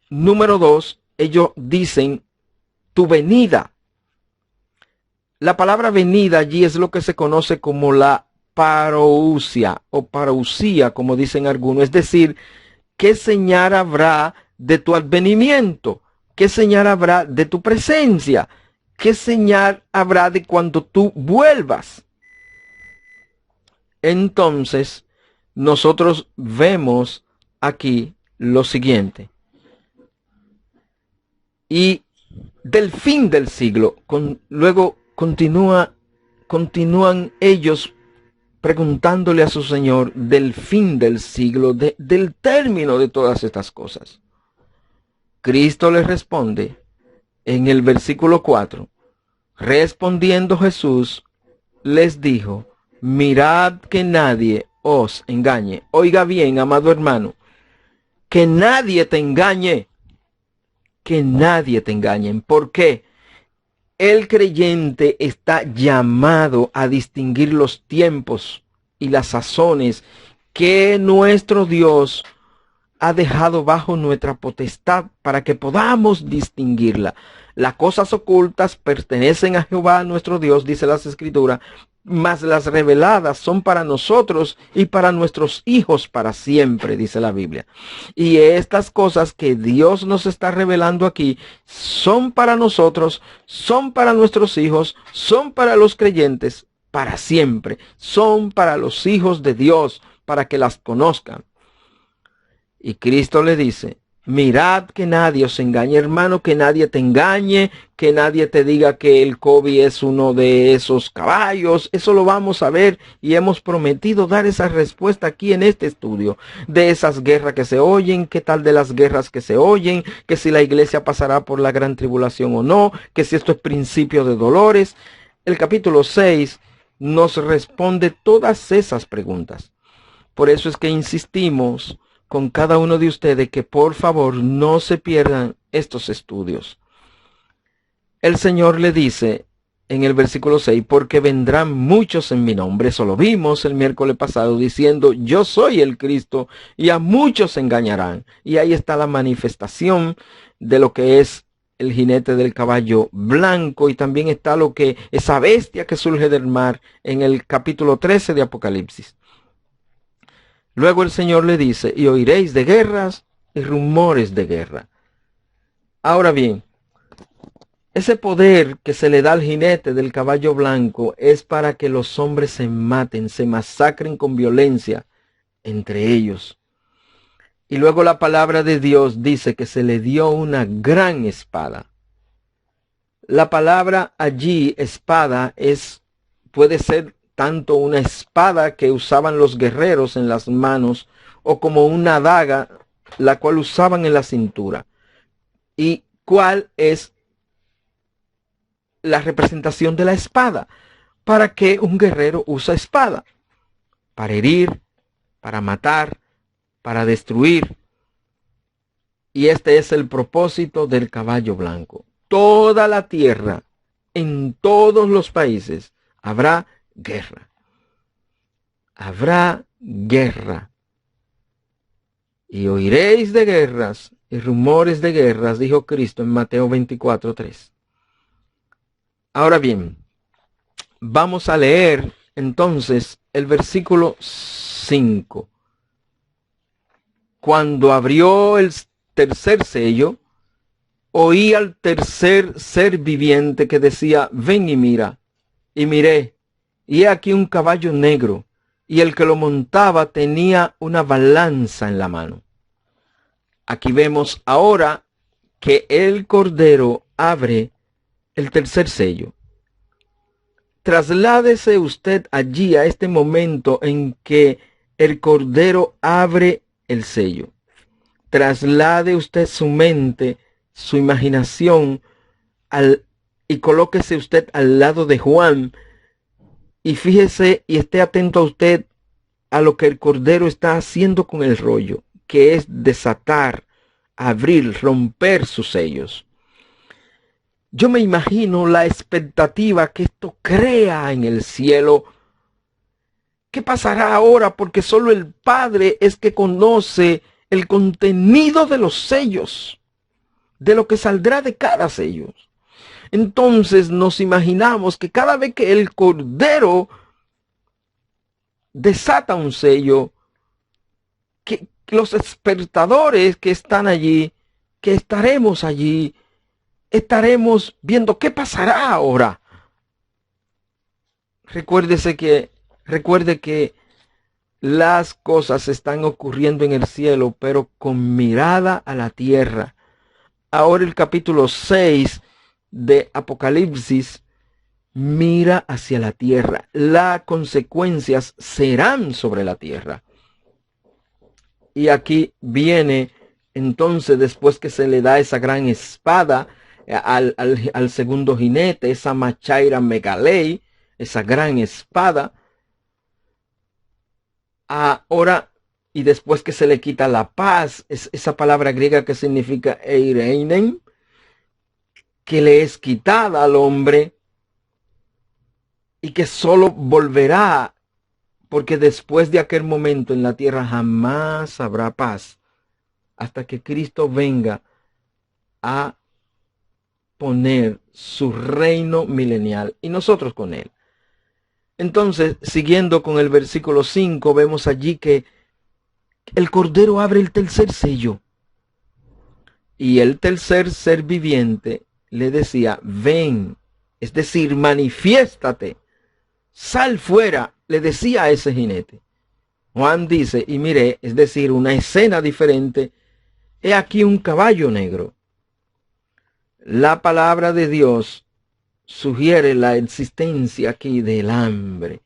Número 2, ellos dicen: tu venida. La palabra venida allí es lo que se conoce como la parousia o parousia, como dicen algunos. Es decir, ¿qué señal habrá de tu advenimiento? ¿Qué señal habrá de tu presencia? ¿Qué señal habrá de cuando tú vuelvas? Entonces, nosotros vemos aquí lo siguiente. Y del fin del siglo, luego continúan ellos preguntándole a su Señor del fin del siglo, del término de todas estas cosas. Cristo les responde en el versículo 4. Respondiendo Jesús, les dijo: mirad que nadie os engañe. Oiga bien, amado hermano, que nadie te engañe. Que nadie te engañe. ¿Por qué? El creyente está llamado a distinguir los tiempos y las sazones que nuestro Dios ha dejado bajo nuestra potestad para que podamos distinguirla. Las cosas ocultas pertenecen a Jehová nuestro Dios, dice las Escrituras, mas las reveladas son para nosotros y para nuestros hijos para siempre, dice la Biblia. Y estas cosas que Dios nos está revelando aquí son para nosotros, son para nuestros hijos, son para los creyentes para siempre, son para los hijos de Dios, para que las conozcan. Y Cristo le dice: mirad que nadie os engañe, hermano, que nadie te engañe, que nadie te diga que el COVID es uno de esos caballos. Eso lo vamos a ver y hemos prometido dar esa respuesta aquí en este estudio. De esas guerras que se oyen, qué tal de las guerras que se oyen, que si la iglesia pasará por la gran tribulación o no, que si esto es principio de dolores. El capítulo 6 nos responde todas esas preguntas. Por eso es que insistimos con cada uno de ustedes que por favor no se pierdan estos estudios. El Señor le dice en el versículo 6, porque vendrán muchos en mi nombre. Eso lo vimos el miércoles pasado, diciendo: yo soy el Cristo, y a muchos se engañarán. Y ahí está la manifestación de lo que es el jinete del caballo blanco, y también está lo que esa bestia que surge del mar en el capítulo 13 de Apocalipsis. Luego el Señor le dice: y oiréis de guerras y rumores de guerra. Ahora bien, Ese poder que se le da al jinete del caballo blanco es para que los hombres se maten, se masacren con violencia entre ellos. Y luego la palabra de Dios dice que se le dio una gran espada. La palabra allí, espada, puede ser tanto una espada que usaban los guerreros en las manos o como una daga, la cual usaban en la cintura. ¿Y cuál es la representación de la espada? ¿Para qué un guerrero usa espada? Para herir, para matar, para destruir. Y este es el propósito del caballo blanco. Toda la tierra, en todos los países, habrá guerra. Habrá guerra. Y oiréis de guerras y rumores de guerras, dijo Cristo en Mateo 24:3. Ahora bien, vamos a leer entonces el versículo 5. Cuando abrió el tercer sello, oí al tercer ser viviente que decía: ven y mira. Y miré, y he aquí un caballo negro, y el que lo montaba tenía una balanza en la mano. Aquí vemos ahora que el Cordero abre el tercer sello. Trasládese usted allí a este momento en que el Cordero abre el sello. Traslade usted su mente, su imaginación, y colóquese usted al lado de Juan, y fíjese y esté atento a usted a lo que el Cordero está haciendo con el rollo, que es desatar, abrir, romper sus sellos. Yo me imagino la expectativa que esto crea en el cielo. ¿Qué pasará ahora? Porque solo el Padre es que conoce el contenido de los sellos, de lo que saldrá de cada sello. Entonces nos imaginamos que cada vez que el Cordero desata un sello, que los espectadores que están allí, que estaremos allí, estaremos viendo qué pasará ahora. Recuerde que las cosas están ocurriendo en el cielo, pero con mirada a la tierra. Ahora el capítulo 6 de Apocalipsis mira hacia la tierra. Las consecuencias serán sobre la tierra. Y aquí viene entonces, después que se le da esa gran espada al segundo jinete, esa machaira megalei, esa gran espada. Ahora, y después que se le quita la paz, esa palabra griega que significa eireinen, que le es quitada al hombre y que solo volverá, porque después de aquel momento en la tierra jamás habrá paz hasta que Cristo venga a poner su reino milenial y nosotros con él. Entonces, siguiendo con el versículo 5, vemos allí que el Cordero abre el tercer sello y el tercer ser viviente le decía: ven, es decir, manifiéstate, sal fuera, le decía a ese jinete. Juan dice: y miré, es decir, una escena diferente, he aquí un caballo negro. La palabra de Dios sugiere la existencia aquí del hambre.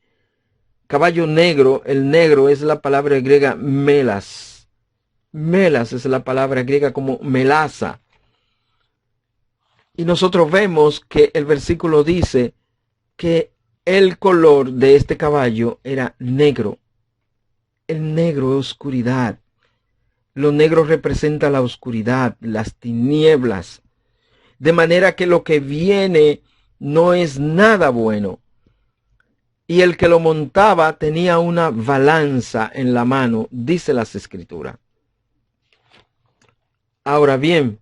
Caballo negro, el negro es la palabra griega melas. Melas es la palabra griega como melaza. Y nosotros vemos que el versículo dice que el color de este caballo era negro. El negro es oscuridad. Lo negro representa la oscuridad, las tinieblas. De manera que lo que viene no es nada bueno. Y el que lo montaba tenía una balanza en la mano, dice las Escrituras. Ahora bien,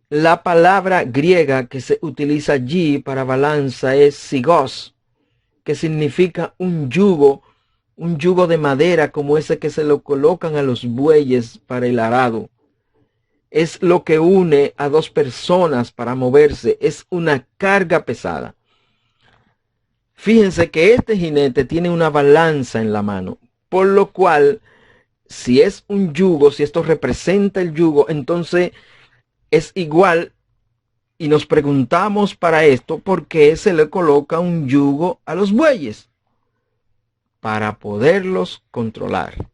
la palabra griega que se utiliza allí para balanza es sigos, que significa un yugo de madera como ese que se lo colocan a los bueyes para el arado. es lo que une a dos personas para moverse, es una carga pesada. Fíjense que este jinete tiene una balanza en la mano, por lo cual, si es un yugo, si esto representa el yugo, entonces es igual, y nos preguntamos para esto, ¿por qué se le coloca un yugo a los bueyes? Para poderlos controlar.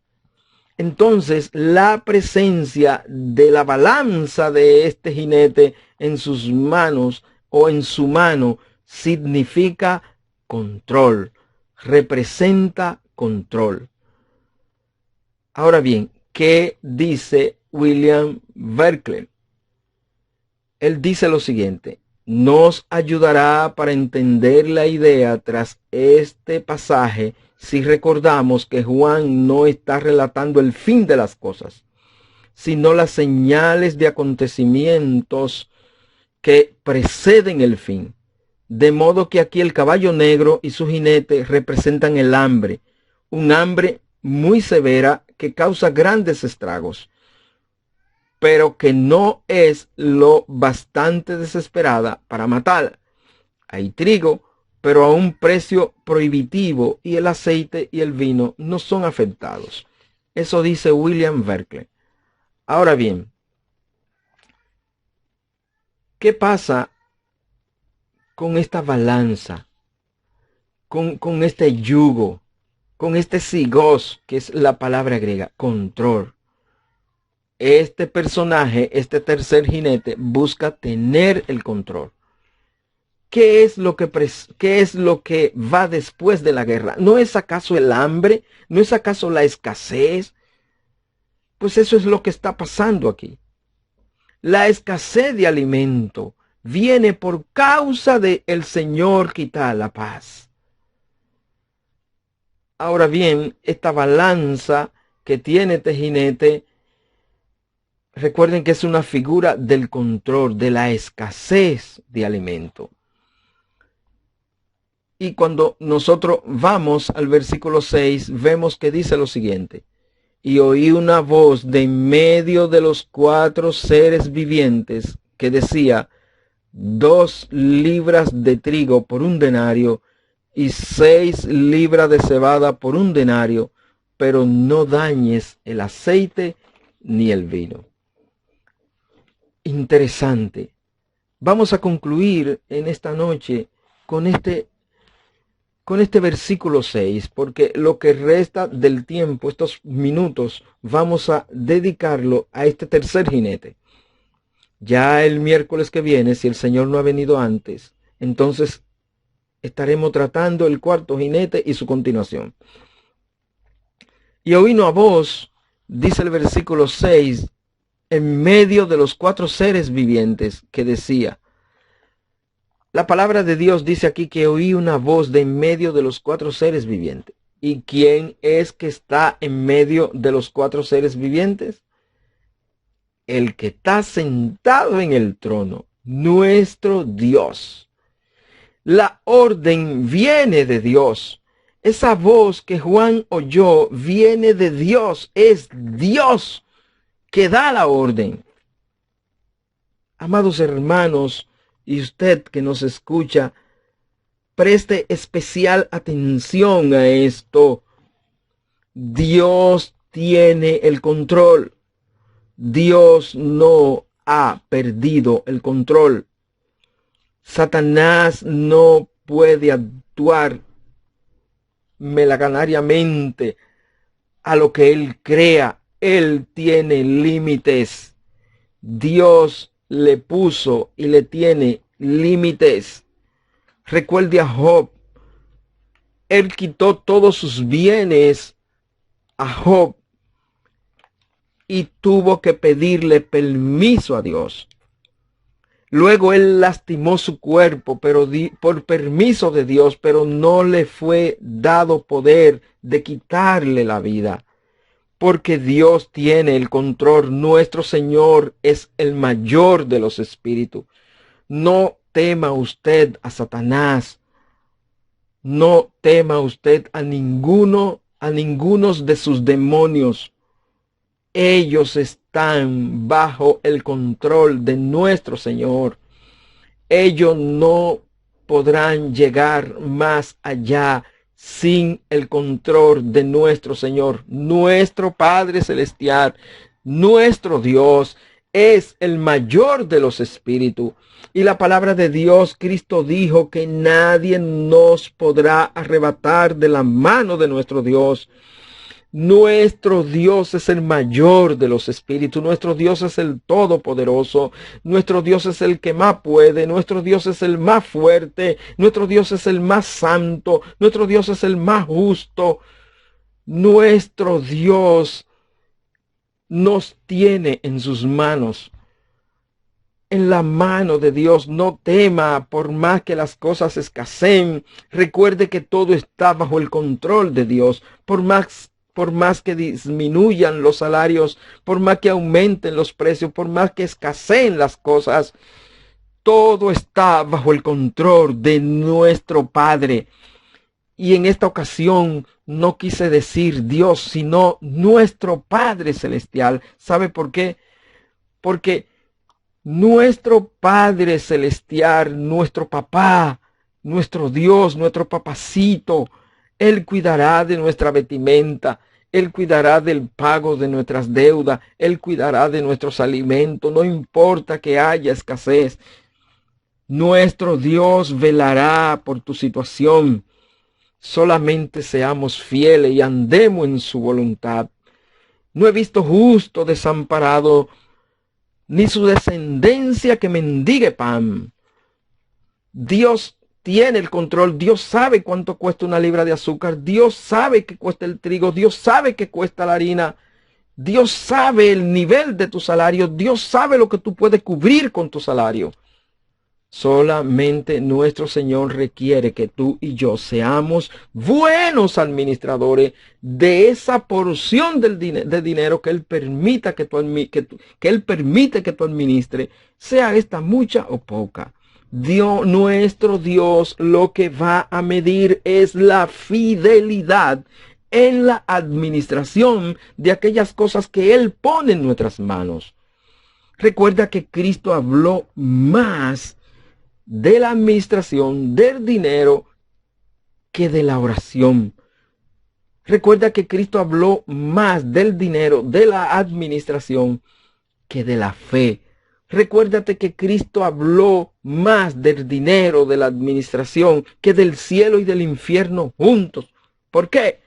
Entonces, la presencia de la balanza de este jinete en sus manos o en su mano significa control, representa control. Ahora bien, ¿qué dice William Barclay? Él dice lo siguiente: nos ayudará para entender la idea tras este pasaje si recordamos que Juan no está relatando el fin de las cosas, sino las señales de acontecimientos que preceden el fin. De modo que aquí el caballo negro y su jinete representan el hambre, un hambre muy severa que causa grandes estragos, pero que no es lo bastante desesperada para matar. Hay trigo, pero a un precio prohibitivo, y el aceite y el vino no son afectados. Eso dice William Barclay. Ahora bien, ¿qué pasa con esta balanza, con este yugo, con este sigos, que es la palabra griega, control? Este personaje, este tercer jinete, busca tener el control. ¿Qué es lo que va después de la guerra? ¿No es acaso el hambre? ¿No es acaso la escasez? Pues eso es lo que está pasando aquí. La escasez de alimento viene por causa de el Señor quitar la paz. Ahora bien, esta balanza que tiene este jinete, recuerden que es una figura del control, de la escasez de alimento. Y cuando nosotros vamos al versículo 6, vemos que dice lo siguiente: y oí una voz de en medio de los 4 seres vivientes que decía: 2 libras de trigo por 1 denario y 6 libras de cebada por 1 denario, pero no dañes el aceite ni el vino. Interesante. Vamos a concluir en esta noche con este versículo 6, porque lo que resta del tiempo, estos minutos, vamos a dedicarlo a este tercer jinete. Ya el miércoles que viene, si el Señor no ha venido antes, entonces estaremos tratando el cuarto jinete y su continuación. Y oí una voz, dice el versículo 6, en medio de los 4 seres vivientes, que decía, la palabra de Dios dice aquí que oí una voz de en medio de los 4 seres vivientes. ¿Y quién es que está en medio de los 4 seres vivientes? El que está sentado en el trono, nuestro Dios. La orden viene de Dios. Esa voz que Juan oyó viene de Dios. Es Dios que da la orden. Amados hermanos, y usted que nos escucha, preste especial atención a esto. Dios tiene el control. Dios no ha perdido el control. Satanás no puede actuar melaganariamente a lo que él crea. Él tiene límites. Dios le puso y le tiene límites. Recuerde a Job. Él quitó todos sus bienes a Job y tuvo que pedirle permiso a Dios. Luego él lastimó su cuerpo, pero por permiso de Dios, pero no le fue dado poder de quitarle la vida. Porque Dios tiene el control. Nuestro Señor es el mayor de los espíritus. No tema usted a Satanás. No tema usted a ninguno de sus demonios. ellos están bajo el control de nuestro Señor. Ellos no podrán llegar más allá sin el control de nuestro Señor. Nuestro Padre Celestial, nuestro Dios, es el mayor de los espíritus. Y la palabra de Dios, Cristo dijo que nadie nos podrá arrebatar de la mano de nuestro Dios. Nuestro Dios es el mayor de los espíritus. Nuestro Dios es el todopoderoso. Nuestro Dios es el que más puede. Nuestro Dios es el más fuerte. Nuestro Dios es el más santo. Nuestro Dios es el más justo. Nuestro Dios nos tiene en sus manos. En la mano de Dios. No tema por más que las cosas escaseen. Recuerde que todo está bajo el control de Dios. Por más que disminuyan los salarios, por más que aumenten los precios, por más que escaseen las cosas, todo está bajo el control de nuestro Padre. Y en esta ocasión no quise decir Dios, sino nuestro Padre Celestial. ¿Sabe por qué? Porque nuestro Padre Celestial, nuestro papá, nuestro Dios, nuestro papacito, Él cuidará de nuestra vestimenta, Él cuidará del pago de nuestras deudas, Él cuidará de nuestros alimentos, no importa que haya escasez. Nuestro Dios velará por tu situación. Solamente seamos fieles y andemos en su voluntad. No he visto justo desamparado, ni su descendencia que mendigue pan. Dios tiene el control. Dios sabe cuánto cuesta una libra de azúcar. Dios sabe que cuesta el trigo. Dios sabe que cuesta la harina. Dios sabe el nivel de tu salario. Dios sabe lo que tú puedes cubrir con tu salario. Solamente nuestro Señor requiere que tú y yo seamos buenos administradores de esa porción de dinero que Él permita que Él permite que tú administres, sea esta mucha o poca. Nuestro Dios lo que va a medir es la fidelidad en la administración de aquellas cosas que Él pone en nuestras manos. Recuerda que Cristo habló más de la administración del dinero que de la oración. Recuerda que Cristo habló más del dinero, de la administración, que de la fe. Recuérdate que Cristo habló más del dinero, de la administración, que del cielo y del infierno juntos. ¿Por qué?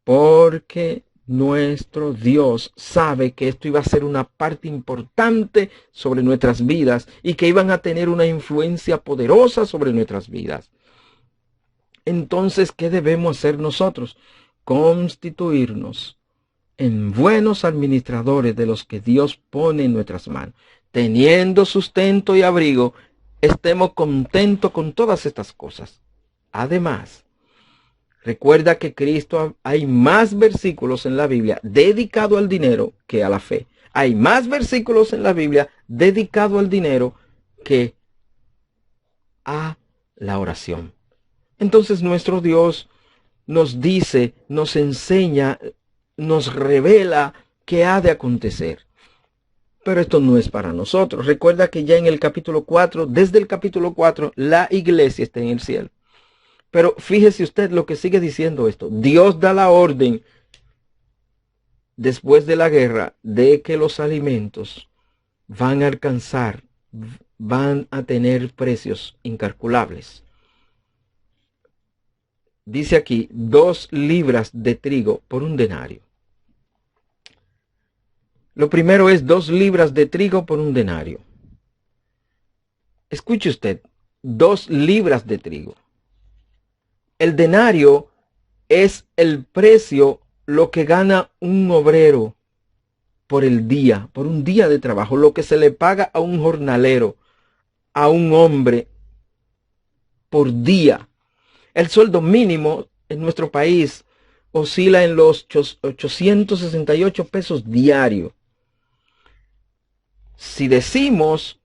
Porque nuestro Dios sabe que esto iba a ser una parte importante sobre nuestras vidas y que iban a tener una influencia poderosa sobre nuestras vidas. Entonces, ¿qué debemos hacer nosotros? Constituirnos en buenos administradores de los que Dios pone en nuestras manos. Teniendo sustento y abrigo, estemos contentos con todas estas cosas. Además, recuerda que hay más versículos en la Biblia dedicados al dinero que a la fe. Hay más versículos en la Biblia dedicados al dinero que a la oración. Entonces nuestro Dios nos dice, nos enseña, nos revela qué ha de acontecer. Pero esto no es para nosotros. Recuerda que ya en el capítulo 4, desde el capítulo 4, la iglesia está en el cielo. Pero fíjese usted lo que sigue diciendo esto. Dios da la orden después de la guerra de que los alimentos van a tener precios incalculables. Dice aquí 2 libras de trigo por un denario. Lo primero es 2 libras de trigo por un denario. Escuche usted, 2 libras de trigo. El denario es el precio, lo que gana un obrero por el día, por un día de trabajo, lo que se le paga a un jornalero, a un hombre por día. El sueldo mínimo en nuestro país oscila en los 868 pesos diarios. Si decimos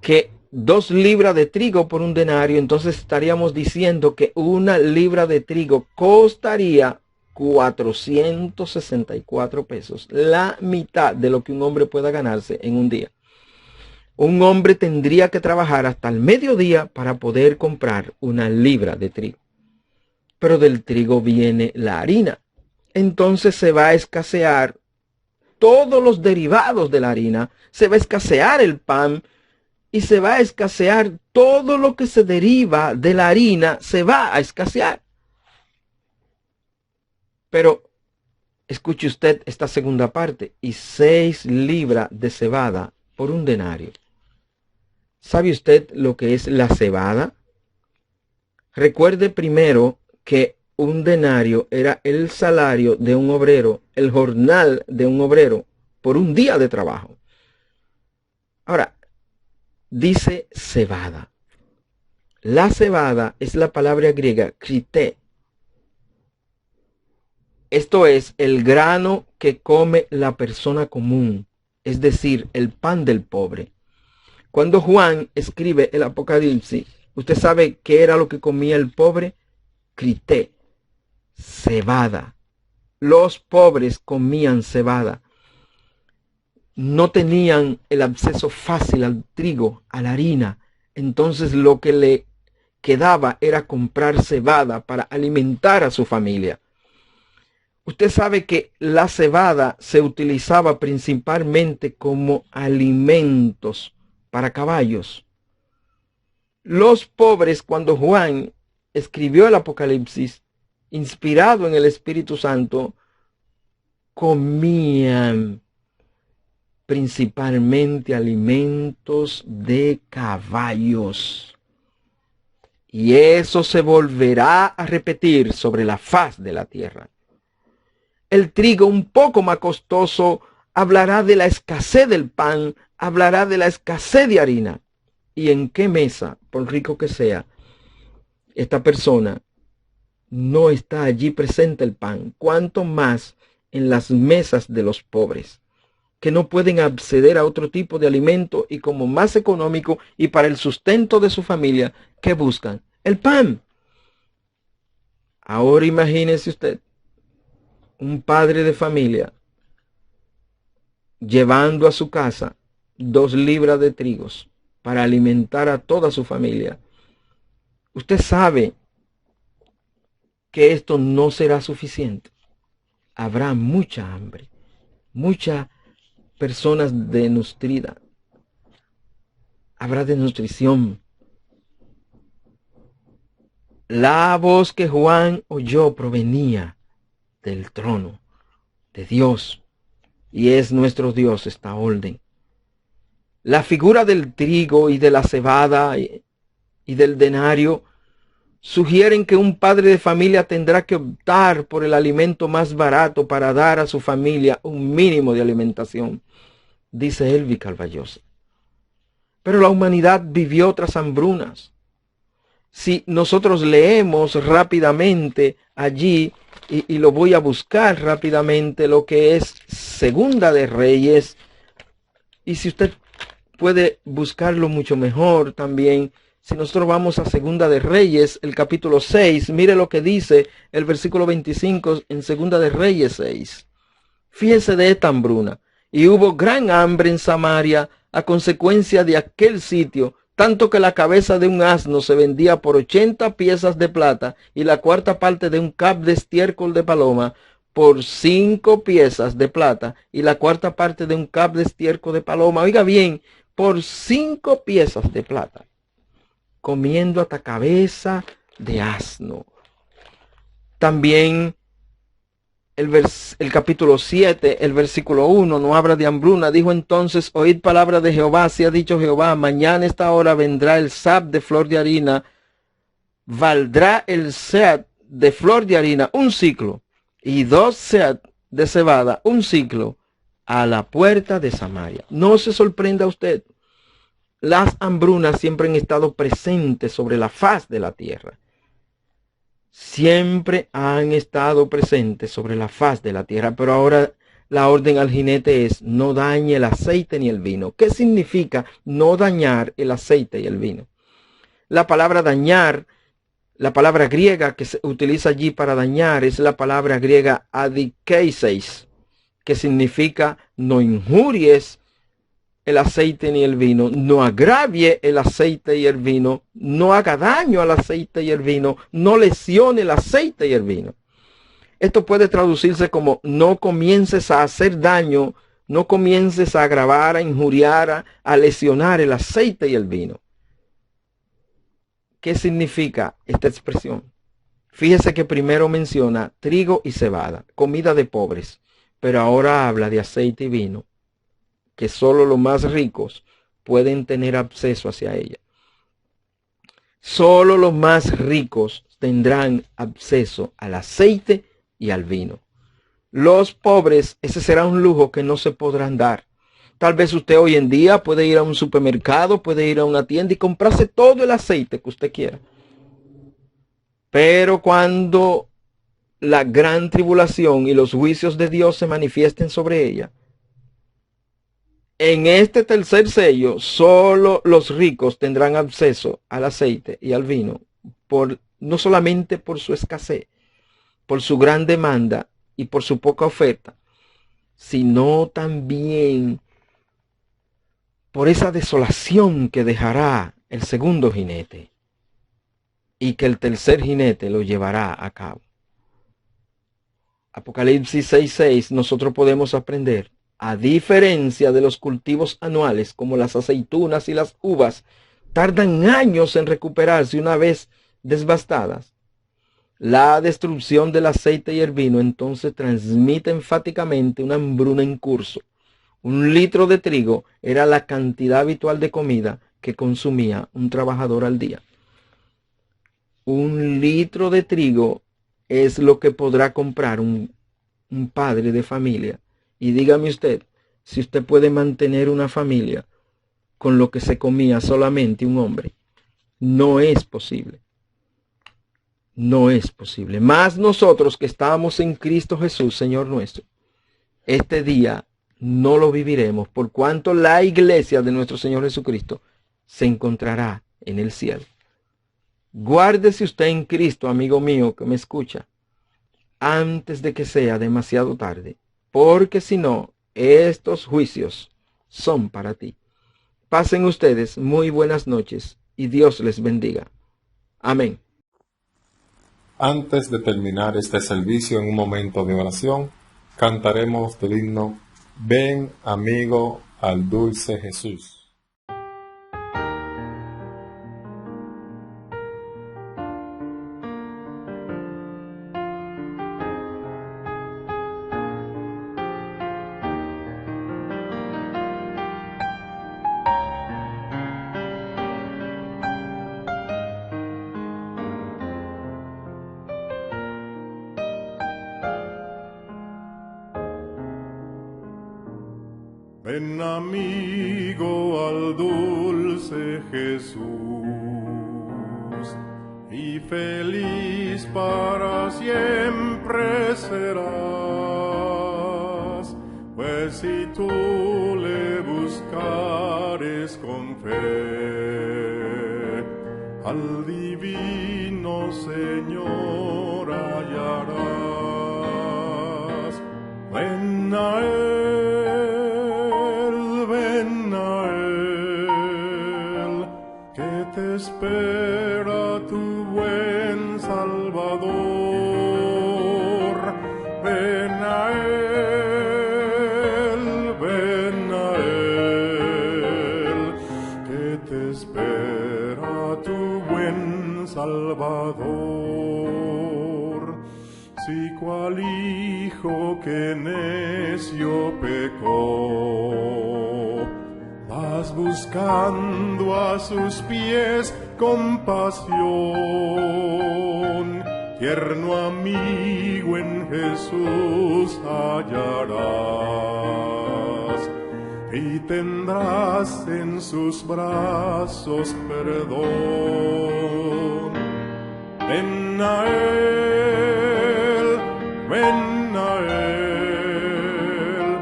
que 2 libras de trigo por un denario, entonces estaríamos diciendo que 1 libra de trigo costaría 464 pesos, la mitad de lo que un hombre pueda ganarse en un día. Un hombre tendría que trabajar hasta el mediodía para poder comprar una libra de trigo. Pero del trigo viene la harina. Entonces se va a escasear todos los derivados de la harina, se va a escasear el pan y se va a escasear todo lo que se deriva de la harina, se va a escasear. Pero escuche usted esta segunda parte, y 6 libras de cebada por un denario. ¿Sabe usted lo que es la cebada? Recuerde primero que un denario era el salario de un obrero, el jornal de un obrero por un día de trabajo. Ahora, dice cebada. La cebada es la palabra griega krité. Esto es el grano que come la persona común, es decir, el pan del pobre. Cuando Juan escribe el Apocalipsis, ¿usted sabe qué era lo que comía el pobre? Krité, cebada. Los pobres comían cebada. No tenían el acceso fácil al trigo, a la harina. Entonces lo que le quedaba era comprar cebada para alimentar a su familia. Usted sabe que la cebada se utilizaba principalmente como alimentos para caballos. Los pobres, cuando Juan escribió el Apocalipsis, inspirado en el Espíritu Santo, comían principalmente alimentos de caballos. Y eso se volverá a repetir sobre la faz de la tierra. El trigo, un poco más costoso, hablará de la escasez del pan, hablará de la escasez de harina. ¿Y en qué mesa, por rico que sea, esta persona no está allí presente el pan? Cuanto más en las mesas de los pobres, que no pueden acceder a otro tipo de alimento y como más económico y para el sustento de su familia, ¿qué buscan? El pan. Ahora imagínese usted un padre de familia llevando a su casa 2 libras de trigos para alimentar a toda su familia. Usted sabe que esto no será suficiente. Habrá mucha hambre, muchas personas desnutridas. Habrá desnutrición. La voz que Juan oyó provenía del trono de Dios, y es nuestro Dios esta orden. La figura del trigo y de la cebada y del denario sugieren que un padre de familia tendrá que optar por el alimento más barato para dar a su familia un mínimo de alimentación, dice Elvi Carballosa. Pero la humanidad vivió otras hambrunas. Si nosotros leemos rápidamente allí, y lo voy a buscar rápidamente, lo que es Segunda de Reyes, y si usted puede buscarlo mucho mejor también, si nosotros vamos a Segunda de Reyes, el capítulo 6, mire lo que dice el versículo 25 en Segunda de Reyes 6. Fíjese de esta hambruna. Y hubo gran hambre en Samaria a consecuencia de aquel sitio, tanto que la cabeza de un asno se vendía por 80 piezas de plata y la cuarta parte de un cab de estiércol de paloma por 5 piezas de plata y la cuarta parte de un cab de estiércol de paloma. Oiga bien, por 5 piezas de plata, comiendo hasta cabeza de asno. También el capítulo 7, el versículo 1, no habla de hambruna. Dijo entonces, oíd palabra de Jehová, si ha dicho Jehová, mañana a esta hora vendrá el sab de flor de harina, valdrá el sead de flor de harina 1 siclo, y 2 sead de cebada 1 siclo, a la puerta de Samaria. No se sorprenda usted, las hambrunas siempre han estado presentes sobre la faz de la tierra. Siempre han estado presentes sobre la faz de la tierra, pero ahora la orden al jinete es no dañe el aceite ni el vino. ¿Qué significa no dañar el aceite y el vino? La palabra dañar La palabra griega que se utiliza allí para dañar es la palabra griega adikeseis, que significa no injuries el aceite ni el vino, no agravie el aceite y el vino, no haga daño al aceite y el vino, no lesione el aceite y el vino. Esto puede traducirse como no comiences a hacer daño, no comiences a agravar, a injuriar, a lesionar el aceite y el vino. ¿Qué significa esta expresión? Fíjese que primero menciona trigo y cebada, comida de pobres, pero ahora habla de aceite y vino, que solo los más ricos pueden tener acceso hacia ella. Solo los más ricos tendrán acceso al aceite y al vino. Los pobres, ese será un lujo que no se podrán dar. Tal vez usted hoy en día puede ir a un supermercado, puede ir a una tienda y comprarse todo el aceite que usted quiera. Pero cuando la gran tribulación y los juicios de Dios se manifiesten sobre ella, en este tercer sello, solo los ricos tendrán acceso al aceite y al vino, no solamente por su escasez, por su gran demanda y por su poca oferta, sino también por esa desolación que dejará el segundo jinete y que el tercer jinete lo llevará a cabo. Apocalipsis 6:6, nosotros podemos aprender, a diferencia de los cultivos anuales como las aceitunas y las uvas, tardan años en recuperarse una vez devastadas. La destrucción del aceite y el vino entonces transmite enfáticamente una hambruna en curso. 1 litro de trigo era la cantidad habitual de comida que consumía un trabajador al día. 1 litro de trigo es lo que podrá comprar un padre de familia. Y dígame usted, si usted puede mantener una familia con lo que se comía solamente un hombre, no es posible. No es posible. Más nosotros que estamos en Cristo Jesús, Señor nuestro, este día no lo viviremos, por cuanto la iglesia de nuestro Señor Jesucristo se encontrará en el cielo. Guárdese usted en Cristo, amigo mío que me escucha, antes de que sea demasiado tarde, porque si no, estos juicios son para ti. Pasen ustedes muy buenas noches y Dios les bendiga. Amén. Antes de terminar este servicio en un momento de oración, cantaremos el himno Ven, amigo, al dulce Jesús. Ven amigo al dulce Jesús y feliz para siempre serás, pues si tú le buscares con fe, al divino Señor hallarás. Ven a Él, te espera tu buen Salvador. Ven a Él, que te espera tu buen Salvador. Si cual hijo que necio pecó, vas buscando a sus pies compasión, tierno amigo en Jesús hallarás, y tendrás en sus brazos perdón. Ven a Él, ven a Él,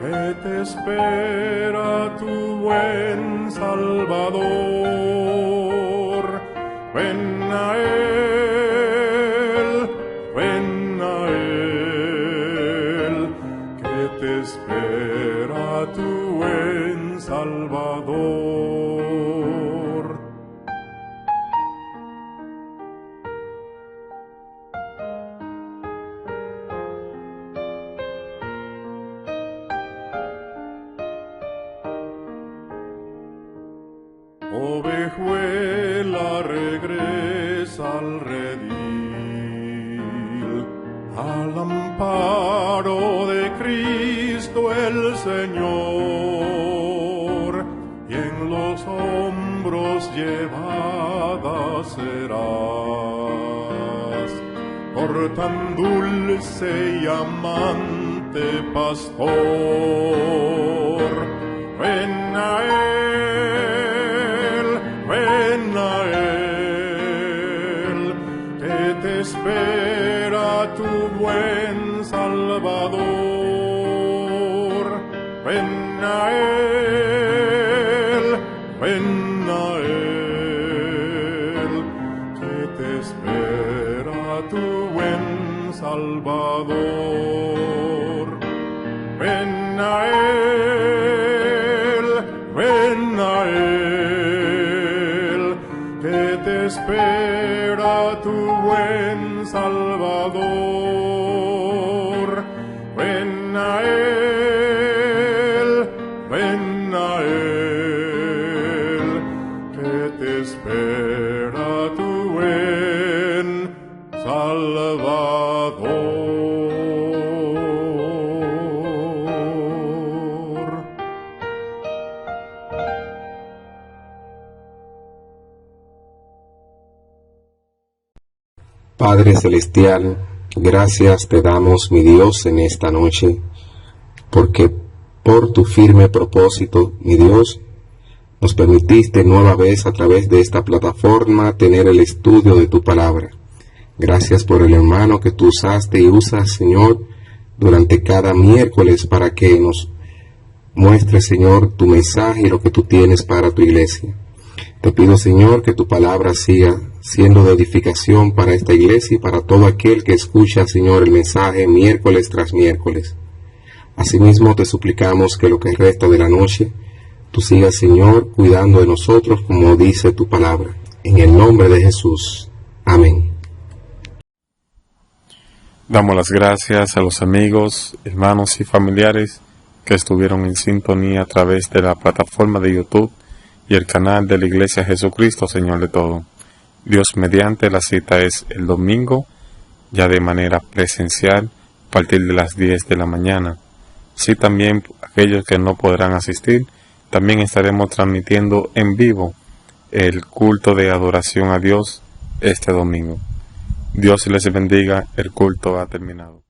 que te espera tu buen Salvador. Ven a Él, ovejuela regresa al redil, al amparo de Cristo el Señor, y en los hombros llevada serás, por tan dulce y amante pastor. Ven a él, que te espera tu buen Salvador. Ven a él, que te espera tu buen Salvador. Ven a él, que te espera tu buen Salvador. Ven a él, que te espera tu buen Salvador. Padre Celestial, gracias te damos, mi Dios, en esta noche, porque por tu firme propósito, mi Dios, nos permitiste nueva vez a través de esta plataforma tener el estudio de tu palabra. Gracias por el hermano que tú usaste y usas, Señor, durante cada miércoles para que nos muestre, Señor, tu mensaje y lo que tú tienes para tu iglesia. Te pido, Señor, que tu palabra siga siendo de edificación para esta iglesia y para todo aquel que escucha, Señor, el mensaje miércoles tras miércoles. Asimismo, te suplicamos que lo que resta de la noche, tú sigas, Señor, cuidando de nosotros como dice tu palabra. En el nombre de Jesús. Amén. Damos las gracias a los amigos, hermanos y familiares que estuvieron en sintonía a través de la plataforma de YouTube y el canal de la Iglesia Jesucristo, Señor de todo. Dios mediante, la cita es el domingo, ya de manera presencial, a partir de las 10 de la mañana. Sí, también aquellos que no podrán asistir, también estaremos transmitiendo en vivo el culto de adoración a Dios este domingo. Dios les bendiga, el culto ha terminado.